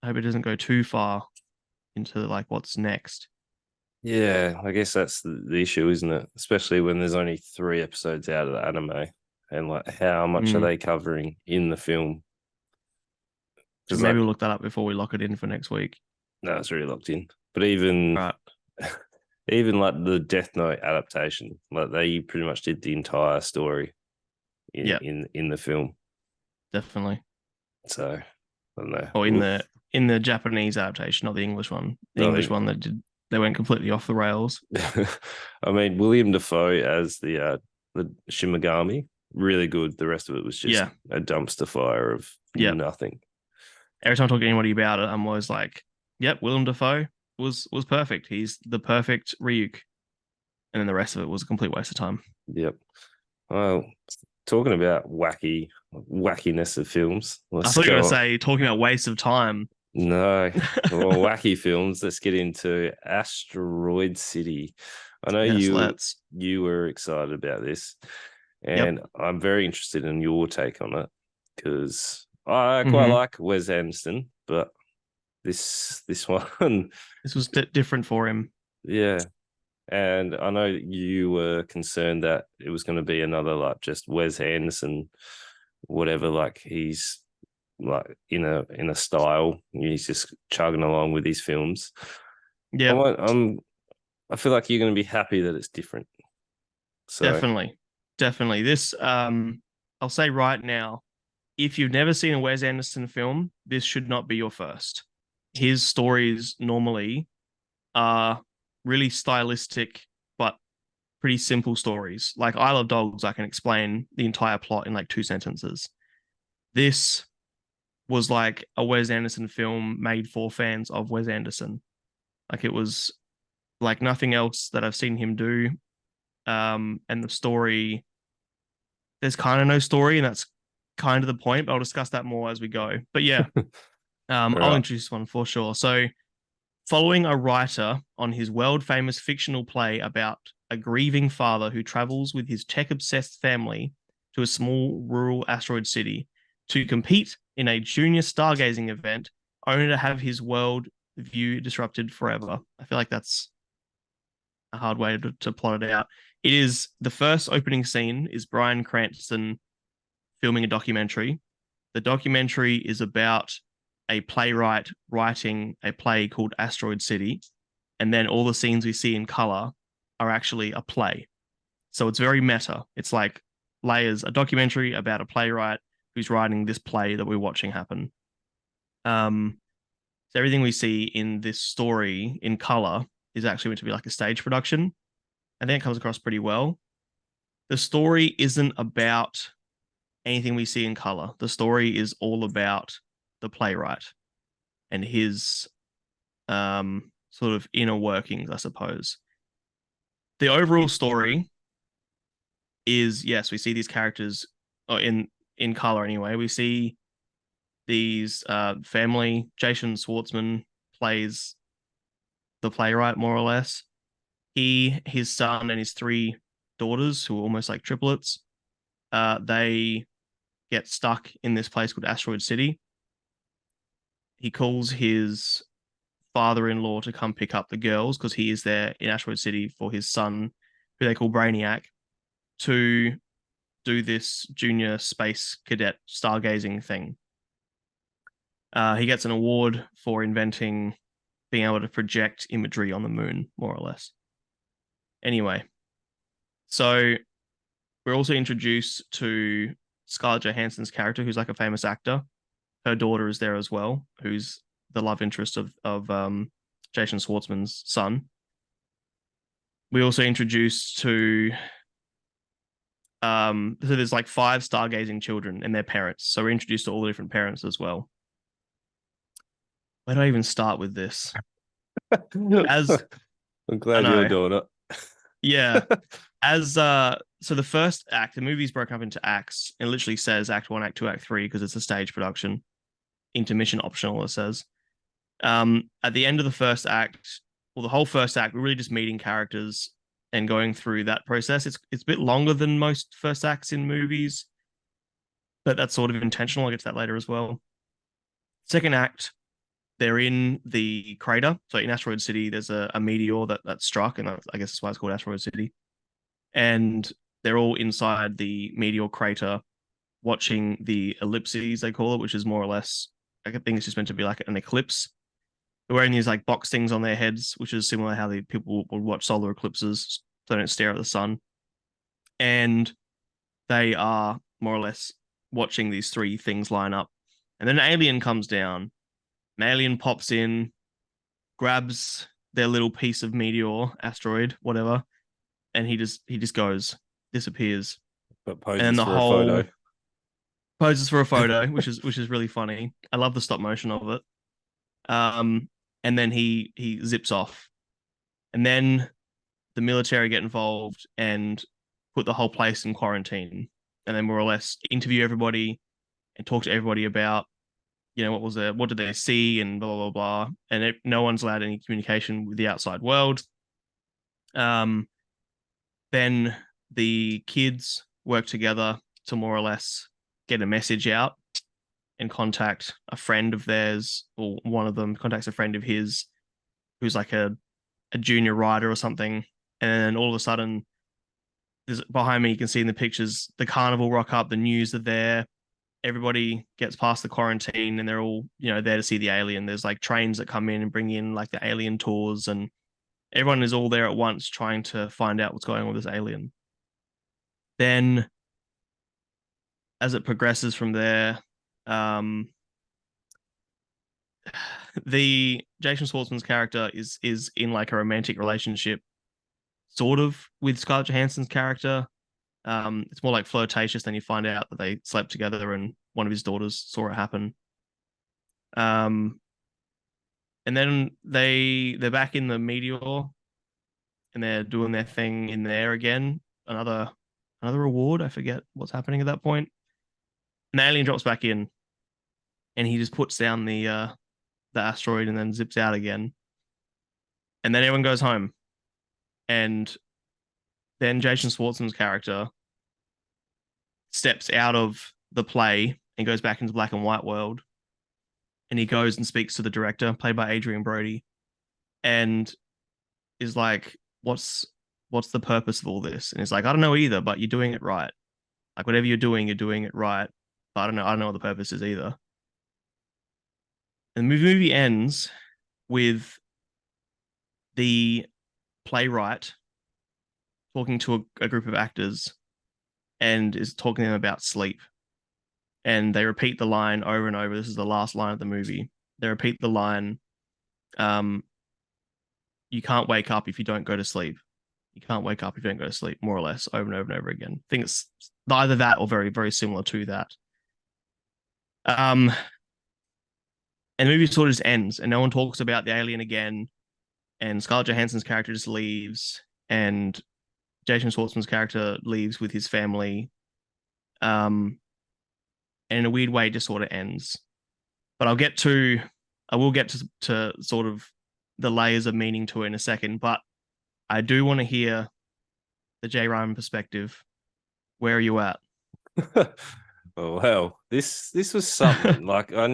I hope it doesn't go too far into like what's next. Yeah, I guess that's the issue, isn't it? Especially when there's only 3 episodes out of the anime, and like how much are Mm, they covering in the film? because Maybe like we'll look that up before we lock it in for next week. no, it's really locked in. But even Right. even like the Death Note adaptation, like they pretty much did the entire story in Yeah, in the film. definitely. So I don't know. Or in the Japanese adaptation, not the English one. The I English think one that did they went completely off the rails. I mean William Dafoe as the Shimigami, really good. The rest of it was just Yeah, a dumpster fire of yeah. nothing. Every time I talk to anybody about it, I'm always like, "Yep, Willem Dafoe was perfect. He's the perfect Ryuk." And then the rest of it was a complete waste of time. Yep. Well, talking about wackiness of films, I let's thought you were going to go on. say talking about waste of time. No, well, wacky films. Let's get into Asteroid City. I know Yes, let's. you were excited about this, Yep. and I'm very interested in your take on it because I quite Hmm. like Wes Anderson, but this one, This was different for him. yeah. And I know you were concerned that it was going to be another like just Wes Anderson, whatever. Like he's like in a style. He's just chugging along with his films. I Yep, want, I feel like you're going to be happy that it's different. So definitely. Definitely. This, I'll say right now, if you've never seen a Wes Anderson film, this should not be your first. His stories normally are really stylistic, but pretty simple stories. Like Isle of Dogs, I can explain the entire plot in like 2 sentences. This was like a Wes Anderson film made for fans of Wes Anderson. Like it was like nothing else that I've seen him do. And the story, there's kind of no story, and that's kind of the point. But I'll discuss that more as we go. But yeah, all I'll right, introduce one for sure. So, following a writer on his world famous fictional play about a grieving father who travels with his tech obsessed family to a small rural asteroid city to compete in a junior stargazing event, only to have his world view disrupted forever. I feel like that's a hard way to plot it out. It is the first opening scene is Bryan Cranston filming a documentary. The documentary is about a playwright writing a play called Asteroid City, and then all the scenes we see in color are actually a play. So it's very meta. It's like layers, a documentary about a playwright who's writing this play that we're watching happen. Um, so everything we see in this story in color is actually meant to be like a stage production. I think it comes across pretty well. The story isn't about anything we see in color. The story is all about the playwright and his sort of inner workings, I suppose. The overall story is yes, we see these characters in color anyway. We see these family. Jason Schwartzman plays the playwright more or less. His son, and his three daughters, who are almost like triplets, they get stuck in this place called Asteroid City. He calls his father-in-law to come pick up the girls because he is there in Asteroid City for his son, who they call Brainiac, to do this junior space cadet stargazing thing. He gets an award for inventing being able to project imagery on the moon, more or less. Anyway, so we're also introduced to Scarlett Johansson's character, who's like a famous actor. Her daughter is there as well, who's the love interest of Jason Schwartzman's son. We also introduced to so there's like 5 stargazing children and their parents. So we're introduced to all the different parents as well. Where do I even start with this? As I'm I glad you're know, doing yeah. it. As so the first act, the movie's broken up into acts. It literally says Act 1, Act 2, Act 3 because it's a stage production. Intermission optional, it says. At the end of the first act, well, the whole first act, we're really just meeting characters and going through that process. It's a bit longer than most first acts in movies, but that's sort of intentional. I'll get to that later as well. Second act, they're in the crater. So in Asteroid City, there's a meteor that struck, and I guess that's why it's called Asteroid City. And they're all inside the meteor crater, watching the ellipses they call it, which is more or less I think it's just meant to be like an eclipse. They're wearing these like box things on their heads, which is similar to how the people would watch solar eclipses so they don't stare at the sun. And they are more or less watching these three things line up. And then an alien comes down. An alien pops in, grabs their little piece of meteor, asteroid, whatever, and he just goes, disappears. But And then poses the for a photo. whole poses for a photo, which is really funny. I love the stop motion of it. Um, and then he zips off, and then the military get involved and put the whole place in quarantine, and then more or less interview everybody and talk to everybody about what did they see and blah blah blah, and no one's allowed any communication with the outside world. Um, then the kids work together to more or less get a message out and contact a friend of theirs, or one of them contacts a friend of his who's like a junior writer or something. And all of a sudden, behind me, you can see in the pictures, the carnival rock up, the news are there. Everybody gets past the quarantine and they're all, there to see the alien. There's like trains that come in and bring in like the alien tours, and everyone is all there at once trying to find out what's going on with this alien. Then, as it progresses from there, um, the Jason Schwartzman's character is in like a romantic relationship, sort of, with Scarlett Johansson's character. It's more like flirtatious. Then you find out that they slept together and one of his daughters saw it happen. Um, and then they're back in the meteor and they're doing their thing in there again. Another reward. I forget what's happening at that point. An alien drops back in, and he just puts down the asteroid and then zips out again. And then everyone goes home. And then Jason Schwartzman's character steps out of the play and goes back into black and white world. And he goes and speaks to the director, played by Adrian Brody, and is like, what's the purpose of all this? And he's like, I don't know either, but you're doing it right. Like whatever you're doing it right. But I don't know what the purpose is either. And the movie ends with the playwright talking to a group of actors and is talking to them about sleep. And they repeat the line over and over. This is the last line of the movie. They repeat the line, you can't wake up if you don't go to sleep. You can't wake up if you don't go to sleep, more or less, over and over and over again. I think it's either that or very, very similar to that. And the movie sort of just ends, and no one talks about the alien again. And Scarlett Johansson's character just leaves, and Jason Schwartzman's character leaves with his family. And in a weird way, it just sort of ends. But I will get to sort of the layers of meaning to it in a second. But I do want to hear the Jay Ryman perspective. Where are you at? Oh well, this was something. Like I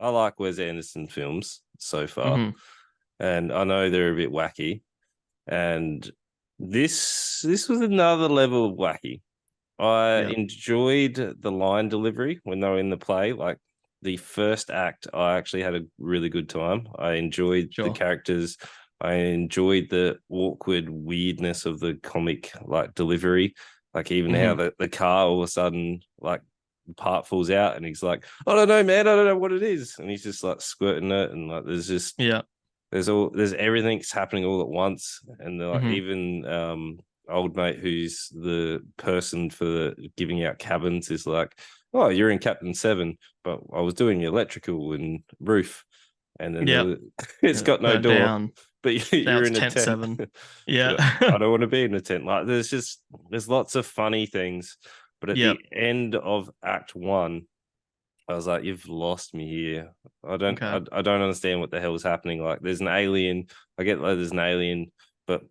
like Wes Anderson films so far, Mm-hmm. and I know they're a bit wacky. And this was another level of wacky. I Yeah. enjoyed the line delivery when they were in the play. Like the first act, I actually had a really good time. I enjoyed the Sure. characters. I enjoyed the awkward weirdness of the comic like delivery. Like even how Mm-hmm. the car all of a sudden like the part falls out and he's like, I don't know, man, I don't know what it is. And he's just like squirting it and like Yeah. there's everything's happening all at once. And like Mm-hmm. even old mate who's the person for giving out cabins is like, oh, you're in Captain 7, but I was doing electrical and roof. And then Yep. it's got no Burnt door, down. but Now you're it's in a tent tent. 7. But Yeah. I don't want to be in a tent. Like there's lots of funny things. But at Yep. the end of Act 1, I was like, you've lost me here. I don't Okay. I don't understand what the hell is happening. Like there's an alien. I get like there's an alien, but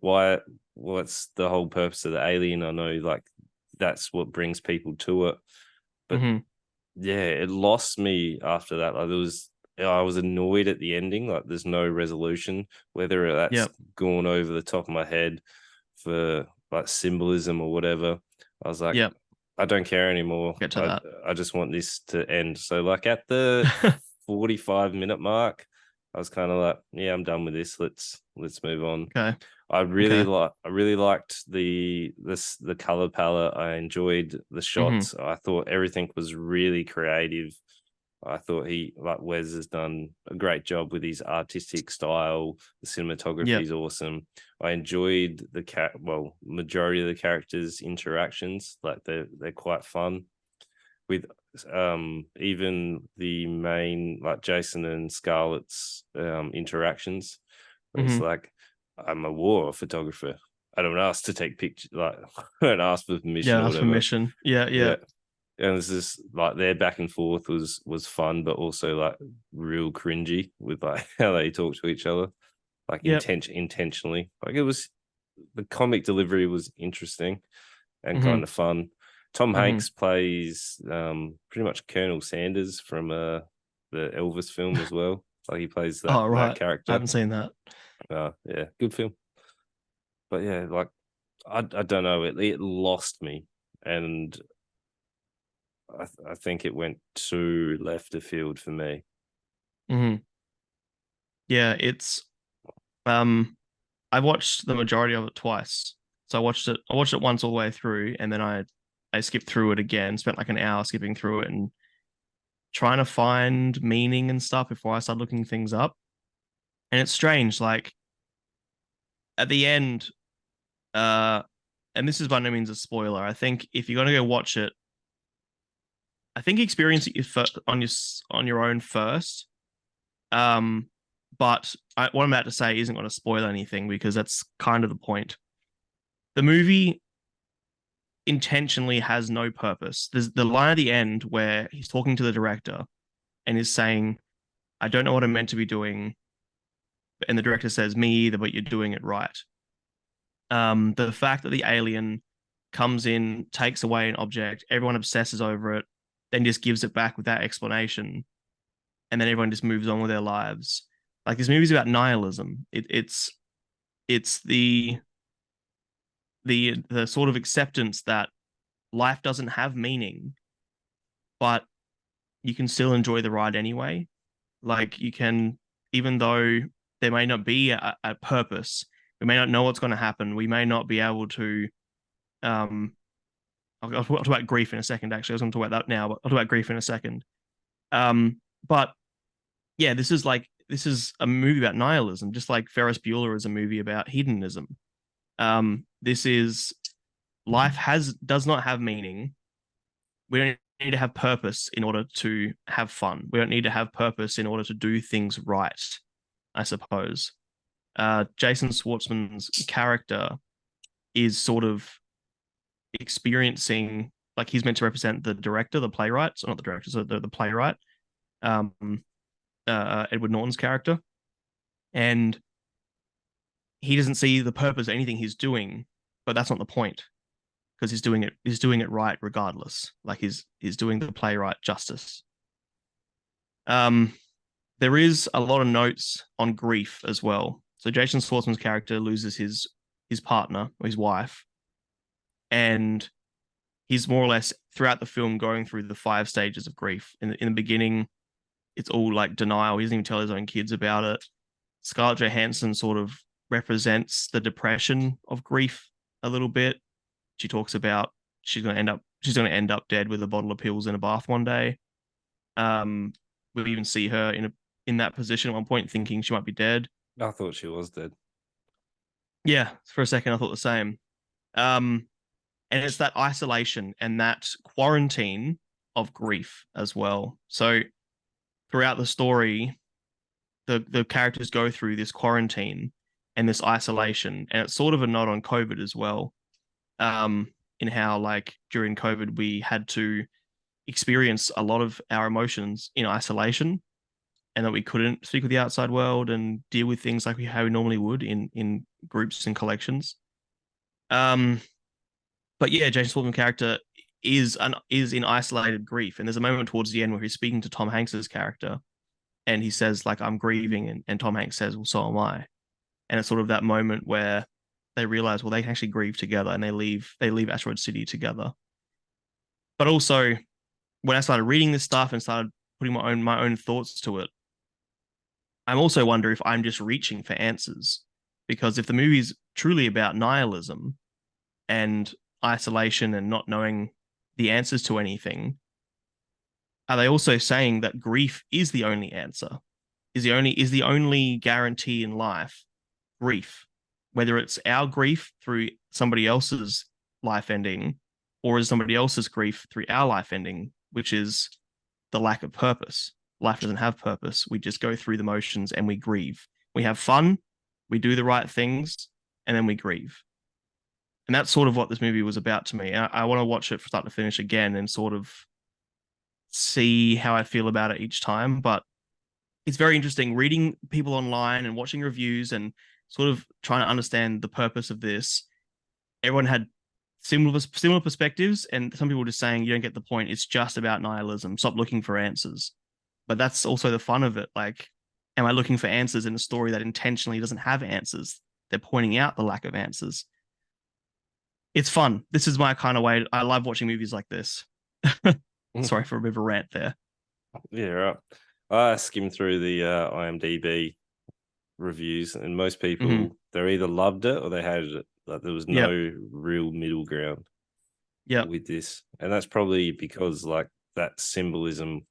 what's the whole purpose of the alien? I know like that's what brings people to it. But Mm-hmm. yeah, it lost me after that. Like I was annoyed at the ending. Like there's no resolution, whether that's Yep. gone over the top of my head for like symbolism or whatever. I was like, Yep. I don't care anymore. Get to I that. I just want this to end. So like at the 45-minute mark, I was kind of like, yeah, I'm done with this. Let's move on. Okay. I Okay. really liked the color palette. I enjoyed the Hmm. shots. I thought everything was really creative. I thought Wes has done a great job with his artistic style. The cinematography Yep. is awesome. I enjoyed majority of the characters' interactions. Like they're quite fun with even the main like Jason and Scarlett's interactions. It's Hmm. like I'm a war photographer. I don't ask to take pictures. Like I don't ask for permission Yeah, or that's whatever. permission. Yeah, yeah. Yeah, and it's just like their back and forth was fun, but also like real cringy with like how they talk to each other, like Yep. intentionally. Like it was the comic delivery was interesting and kind Hmm. of fun. Tom Hmm. Hanks plays pretty much Colonel Sanders from the Elvis film as well. Like he plays Oh, that right. I character. haven't seen that. Yeah, good film. But yeah, like I don't know, it lost me, and I think it went too left of field for me. Hmm. Yeah, it's um I watched the majority of it twice. So I watched it once all the way through, and then I skipped through it again, spent like an hour skipping through it and trying to find meaning and stuff before I started looking things up. And it's strange, like at the end, uh, and this is by no means a spoiler. I think if you're gonna go watch it, I think experience it on your own first. Um, but what I'm about to say isn't going to spoil anything because that's kind of the point. The movie intentionally has no purpose. There's the line at the end where he's talking to the director and is saying, "I don't know what I'm meant to be doing," and the director says, "Me either, but you're doing it right." The fact that the alien comes in, takes away an object, everyone obsesses over it, then just gives it back without explanation, and then everyone just moves on with their lives. Like this movie's about nihilism. It's the sort of acceptance that life doesn't have meaning, but you can still enjoy the ride anyway. Like you can, even though there may not be a purpose, we may not know what's going to happen. We may not be able to. Um, I'll talk about grief in a second. Actually, I was going to talk about that now, but I'll talk about grief in a second. But yeah, this is a movie about nihilism, just like Ferris Bueller is a movie about hedonism. This is life has does not have meaning. We don't need to have purpose in order to have fun. We don't need to have purpose in order to do things right, I suppose. Jason Schwartzman's character is sort of experiencing, like he's meant to represent the director, the playwright, so not the director, so the playwright, um, Edward Norton's character, and he doesn't see the purpose of anything he's doing, but that's not the point because he's doing it right regardless. Like he's doing the playwright justice. Um, there is a lot of notes on grief as well. So Jason Schwartzman's character loses his partner or his wife, and he's more or less throughout the film going through the five stages of grief. In the beginning, it's all like denial. He doesn't even tell his own kids about it. Scarlett Johansson sort of represents the depression of grief a little bit. She talks about she's going to end up dead with a bottle of pills in a bath one day. Um, we even see her in that position at one point, thinking she might be dead. I thought she was dead. Yeah, for a second I thought the same. Um, and it's that isolation and that quarantine of grief as well. So throughout the story, the characters go through this quarantine and this isolation, and it's sort of a nod on COVID as well. In how like during COVID we had to experience a lot of our emotions in isolation, and that we couldn't speak with the outside world and deal with things like how we normally would in groups and collections. Um, but yeah, Jason Schwartzman character is in isolated grief, and there's a moment towards the end where he's speaking to Tom Hanks's character, and he says like I'm grieving, and Tom Hanks says, well, so am I. And it's sort of that moment where they realize, well, they can actually grieve together, and they leave Asteroid City together. But also, when I started reading this stuff and started putting my own thoughts to it, I'm also wonder if I'm just reaching for answers. Because if the movie's truly about nihilism and isolation and not knowing the answers to anything, are they also saying that grief is the only answer? Is the only guarantee in life grief? Whether it's our grief through somebody else's life ending, or is somebody else's grief through our life ending, which is the lack of purpose. Life doesn't have purpose. We just go through the motions and we grieve. We have fun, we do the right things, and then we grieve. And that's sort of what this movie was about to me. I want to watch it from start to finish again and sort of see how I feel about it each time. But it's very interesting reading people online and watching reviews and sort of trying to understand the purpose of this. Everyone had similar perspectives, and some people were just saying you don't get the point. It's just about nihilism. Stop looking for answers. But that's also the fun of it. Like, am I looking for answers in a story that intentionally doesn't have answers? They're pointing out the lack of answers. It's fun. This is my kind of way. I love watching movies like this. Sorry for a bit of a rant there. Yeah, right. I skimmed through the IMDb reviews, and most people they either loved it or they hated it. Like there was no real middle ground with this, and that's probably because like that symbolism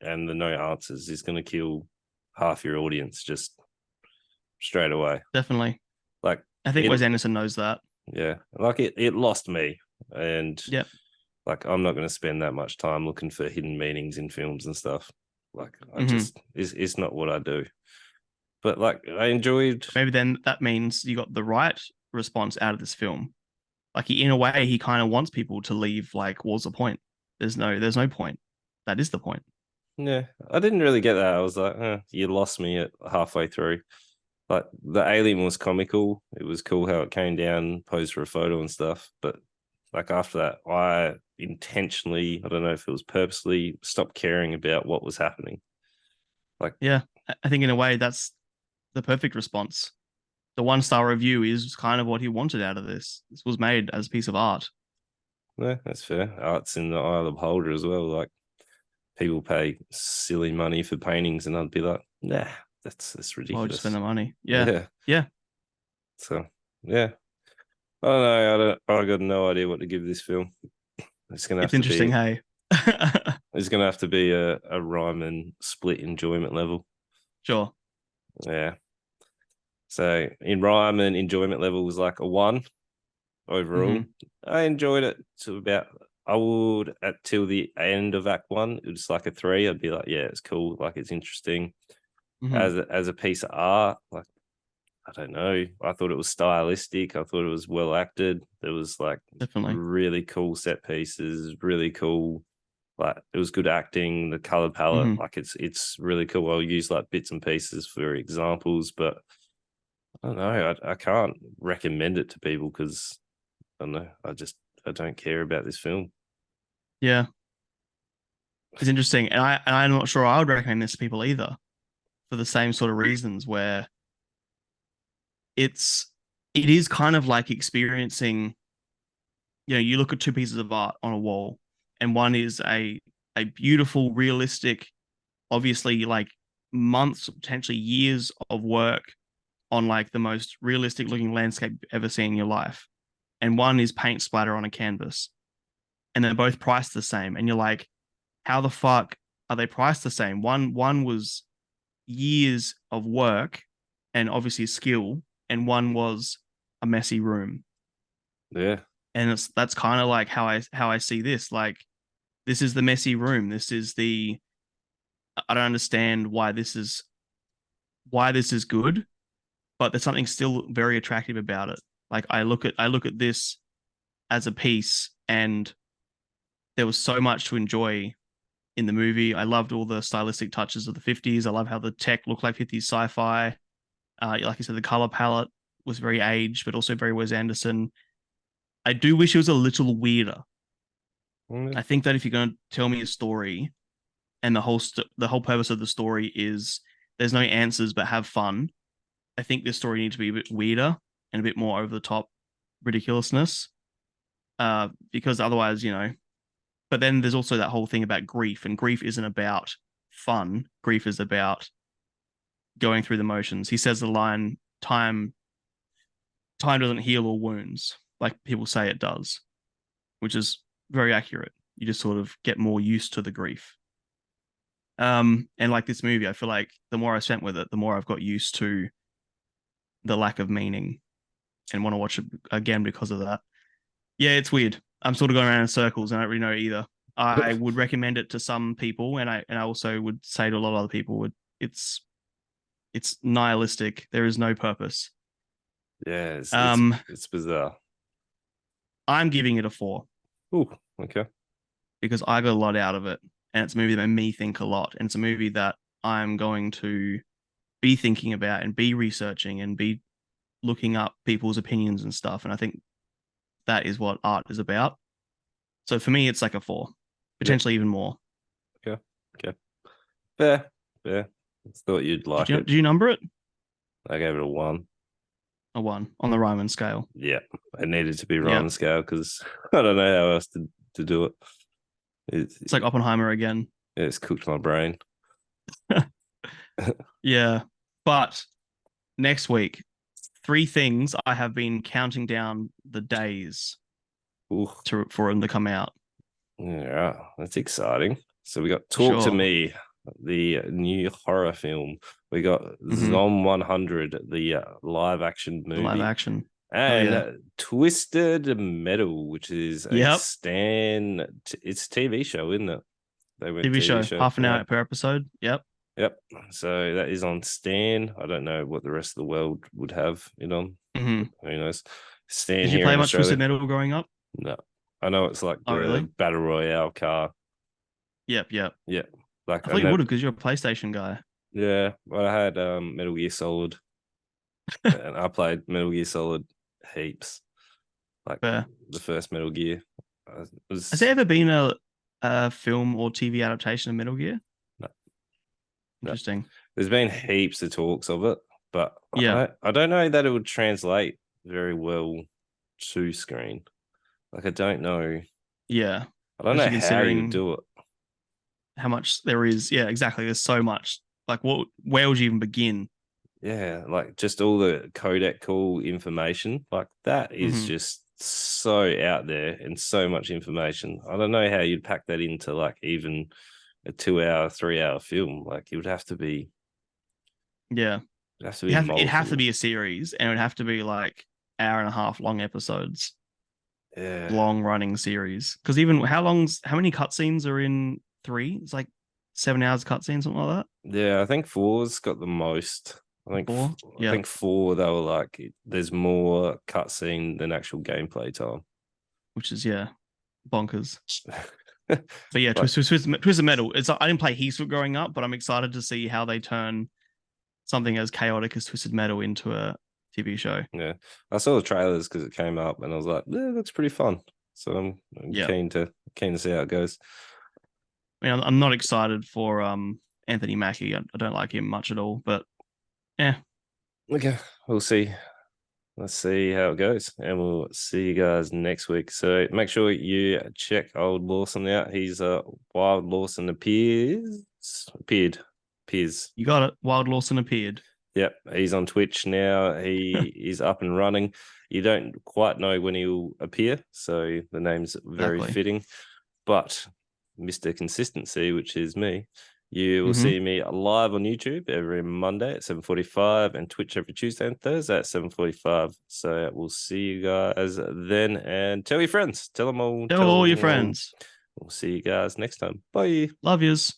and the no answers is going to kill half your audience just straight away. Definitely. Like I think Wes Anderson knows that. Yeah, like it lost me, and yeah, like I'm not going to spend that much time looking for hidden meanings in films and stuff. Like I just it's not what I do. But like I enjoyed. Maybe then that means you got the right response out of this film. Like in a way, he kind of wants people to leave. Like, what's the point? There's no point. That is the point. Yeah, I didn't really get that. I was like, you lost me at halfway through. Like the alien was comical. It was cool how it came down, posed for a photo and stuff. But like after that, I intentionally, I don't know if it was purposely, stopped caring about what was happening. Like, yeah, I think in a way that's the perfect response. The 1-star review is kind of what he wanted out of this. This was made as a piece of art. Yeah, that's fair. Art's in the eye of the beholder as well. Like people pay silly money for paintings, and I'd be like, nah, that's ridiculous. Well, just spend the money. Yeah. So yeah, I don't know. I got no idea what to give this film. It's gonna have it's interesting, be, hey. It's gonna have to be a Ryman split enjoyment level. Sure. Yeah. So in Ryman, enjoyment level was like a 1 overall. I enjoyed it to about. I would at till the end of Act 1. It was like a 3. I'd be like, yeah, it's cool. Like it's interesting. As a piece of art, like I don't know. I thought it was stylistic. I thought it was well acted. There was like Definitely really cool set pieces, really cool. Like it was good acting, the color palette, like it's really cool. I'll use like bits and pieces for examples, but I don't know. I can't recommend it to people because I don't know. I don't care about this film. Yeah. It's interesting. And I'm not sure I would recommend this to people either for the same sort of reasons where it is kind of like experiencing, you look at two pieces of art on a wall, and one is a beautiful, realistic, obviously like months, potentially years of work on like the most realistic looking landscape you've ever seen in your life. And one is paint splatter on a canvas. And they're both priced the same. And you're like, how the fuck are they priced the same? One was years of work and obviously skill, and one was a messy room. Yeah. And that's kind of like how I see this. Like this is the messy room. This is the I don't understand why this is good, but there's something still very attractive about it. Like I look at this as a piece, and there was so much to enjoy in the movie. I loved all the stylistic touches of the 50s. I love how the tech looked like 50s sci-fi. Like I said, the color palette was very aged, but also very Wes Anderson. I do wish it was a little weirder. I think that if you're going to tell me a story, and the whole purpose of the story is there's no answers but have fun, I think this story needs to be a bit weirder and a bit more over the top ridiculousness. Because otherwise, but then there's also that whole thing about grief, and grief isn't about fun. Grief is about going through the motions. He says the line, time doesn't heal all wounds like people say it does, which is very accurate. You just sort of get more used to the grief. And like this movie, I feel like the more I spent with it, the more I've got used to the lack of meaning and want to watch it again because of that. Yeah, it's weird. I'm sort of going around in circles and I don't really know either. I would recommend it to some people, and I also would say to a lot of other people, it's nihilistic. There is no purpose. Yeah, it's bizarre. I'm giving it a 4. Oh, okay. Because I got a lot out of it, and it's a movie that made me think a lot, and it's a movie that I'm going to be thinking about and be researching and be looking up people's opinions and stuff. And I think that is what art is about. So for me, it's like a 4, potentially even more. Okay. Fair. I thought you'd like it. Did you number it? I gave it a 1. A 1 on the Ryman scale. Yeah, it needed to be Ryman scale because I don't know how else to do it. It's like Oppenheimer again. It's cooked my brain. Yeah, but next week, 3 things I have been counting down the days for them to come out. Yeah, that's exciting. So we got Talk to Me, the new horror film. We got Zom 100, the live action movie. Live action. And Twisted Metal, which is a it's a TV show, isn't it? TV show, half an hour per episode. Yep. So that is on Stan. I don't know what the rest of the world would have it on. Who knows? Stan. Did you play much Twisted Metal growing up? No. I know it's like the Battle Royale car. Yep. Like I thought you would have because you're a PlayStation guy. Yeah. Well, I had Metal Gear Solid. And I played Metal Gear Solid heaps. Like the first Metal Gear. Has there ever been a film or TV adaptation of Metal Gear? No. Interesting. There's been heaps of talks of it, but I don't know that it would translate very well to screen. Like I don't know. Yeah. I don't know how you do it. How much there is. Yeah, exactly. There's so much. Like where would you even begin? Yeah, like just all the codec call information. Like that is just so out there and so much information. I don't know how you'd pack that into like even a 2-hour, 3-hour film. Like it would have to be. Yeah. It'd have to be a series, and it would have to be like hour and a half long episodes. Yeah. Long running series. Because even how many cutscenes are in 3? It's like 7 hours of cutscenes, something like that. Yeah, I think 4's got the most. I think 4. I think 4. They were like, there's more cutscene than actual gameplay time, which is bonkers. But yeah, Twisted Metal. I didn't play heaps of growing up, but I'm excited to see how they turn something as chaotic as Twisted Metal into a TV show. Yeah, I saw the trailers because it came up, and I was like, "Yeah, that's pretty fun." So I'm keen to see how it goes. I mean, I'm not excited for Anthony Mackie. I don't like him much at all, but yeah. Okay, we'll see. Let's see how it goes, and we'll see you guys next week. So make sure you check old Lawson out. He's Wild Lawson appeared. You got it. Wild Lawson appeared. Yep, he's on Twitch now. He is up and running. You don't quite know when he'll appear, so the name's very fitting. But Mr. Consistency, which is me, you will see me live on YouTube every Monday at 7:45 and Twitch every Tuesday and Thursday at 7:45. So we'll see you guys then, and tell your friends. Tell them all. Tell all your friends. We'll see you guys next time. Bye. Love yous.